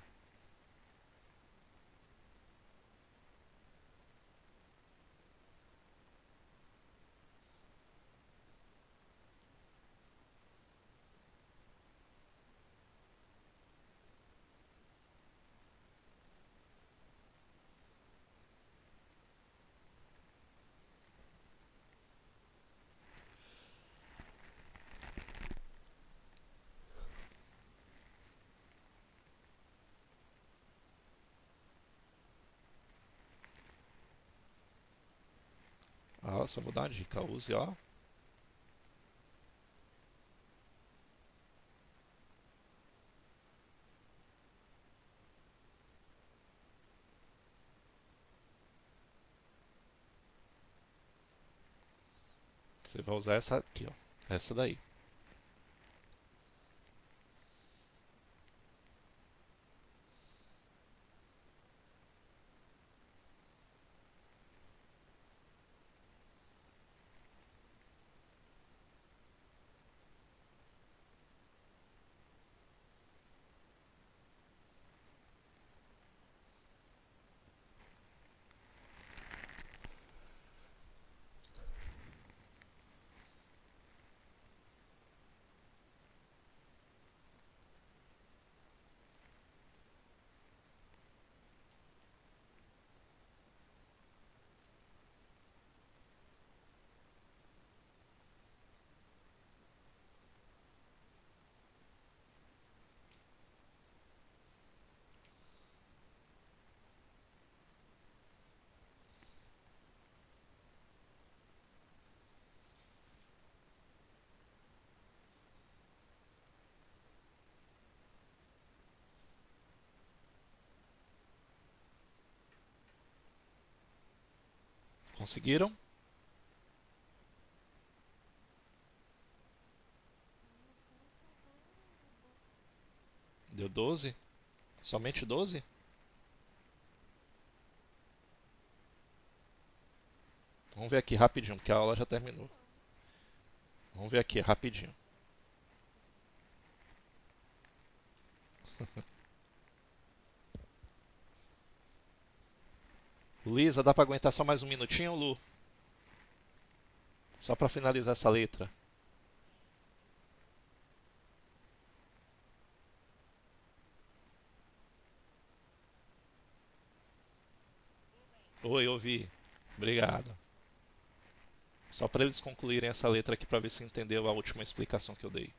A: Ah, só vou dar uma dica. Use, ó. Você vai usar essa aqui, ó. Essa daí. Conseguiram? Deu 12? Somente 12? Vamos ver aqui rapidinho, porque a aula já terminou. Vamos ver aqui rapidinho. Lisa, dá para aguentar só mais um minutinho, Lu? Só para finalizar essa letra. Oi, ouvi. Obrigado. Só para eles concluírem essa letra aqui para ver se entendeu a última explicação que eu dei.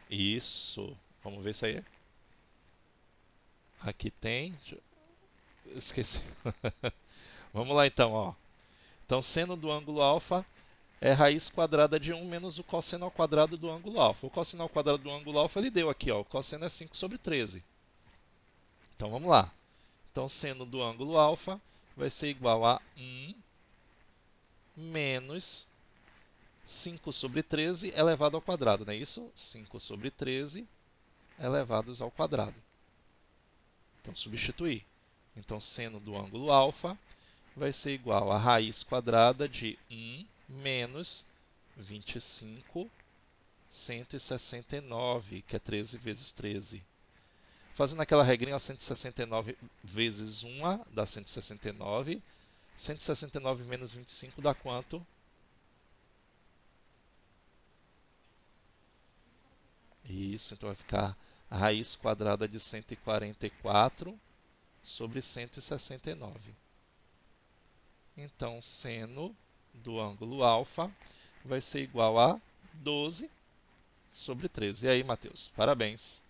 A: Isso. Vamos ver isso aí. Aqui tem. Esqueci. Vamos lá então, ó. Então, seno do ângulo alfa é raiz quadrada de 1 menos o cosseno ao quadrado do ângulo alfa. O cosseno ao quadrado do ângulo alfa ele deu aqui, ó. O cosseno é 5 sobre 13. Então, vamos lá. Então, seno do ângulo alfa vai ser igual a 1 menos 5 sobre 13 elevado ao quadrado, não é isso? 5 sobre 13 elevados ao quadrado. Então, substituir. Então, seno do ângulo alfa vai ser igual a raiz quadrada de 1 menos 25, 169, que é 13 vezes 13. Fazendo aquela regrinha, 169 vezes 1 dá 169. 169 menos 25 dá quanto? Isso, então vai ficar a raiz quadrada de 144 sobre 169. Então, seno do ângulo alfa vai ser igual a 12 sobre 13. E aí, Matheus? Parabéns!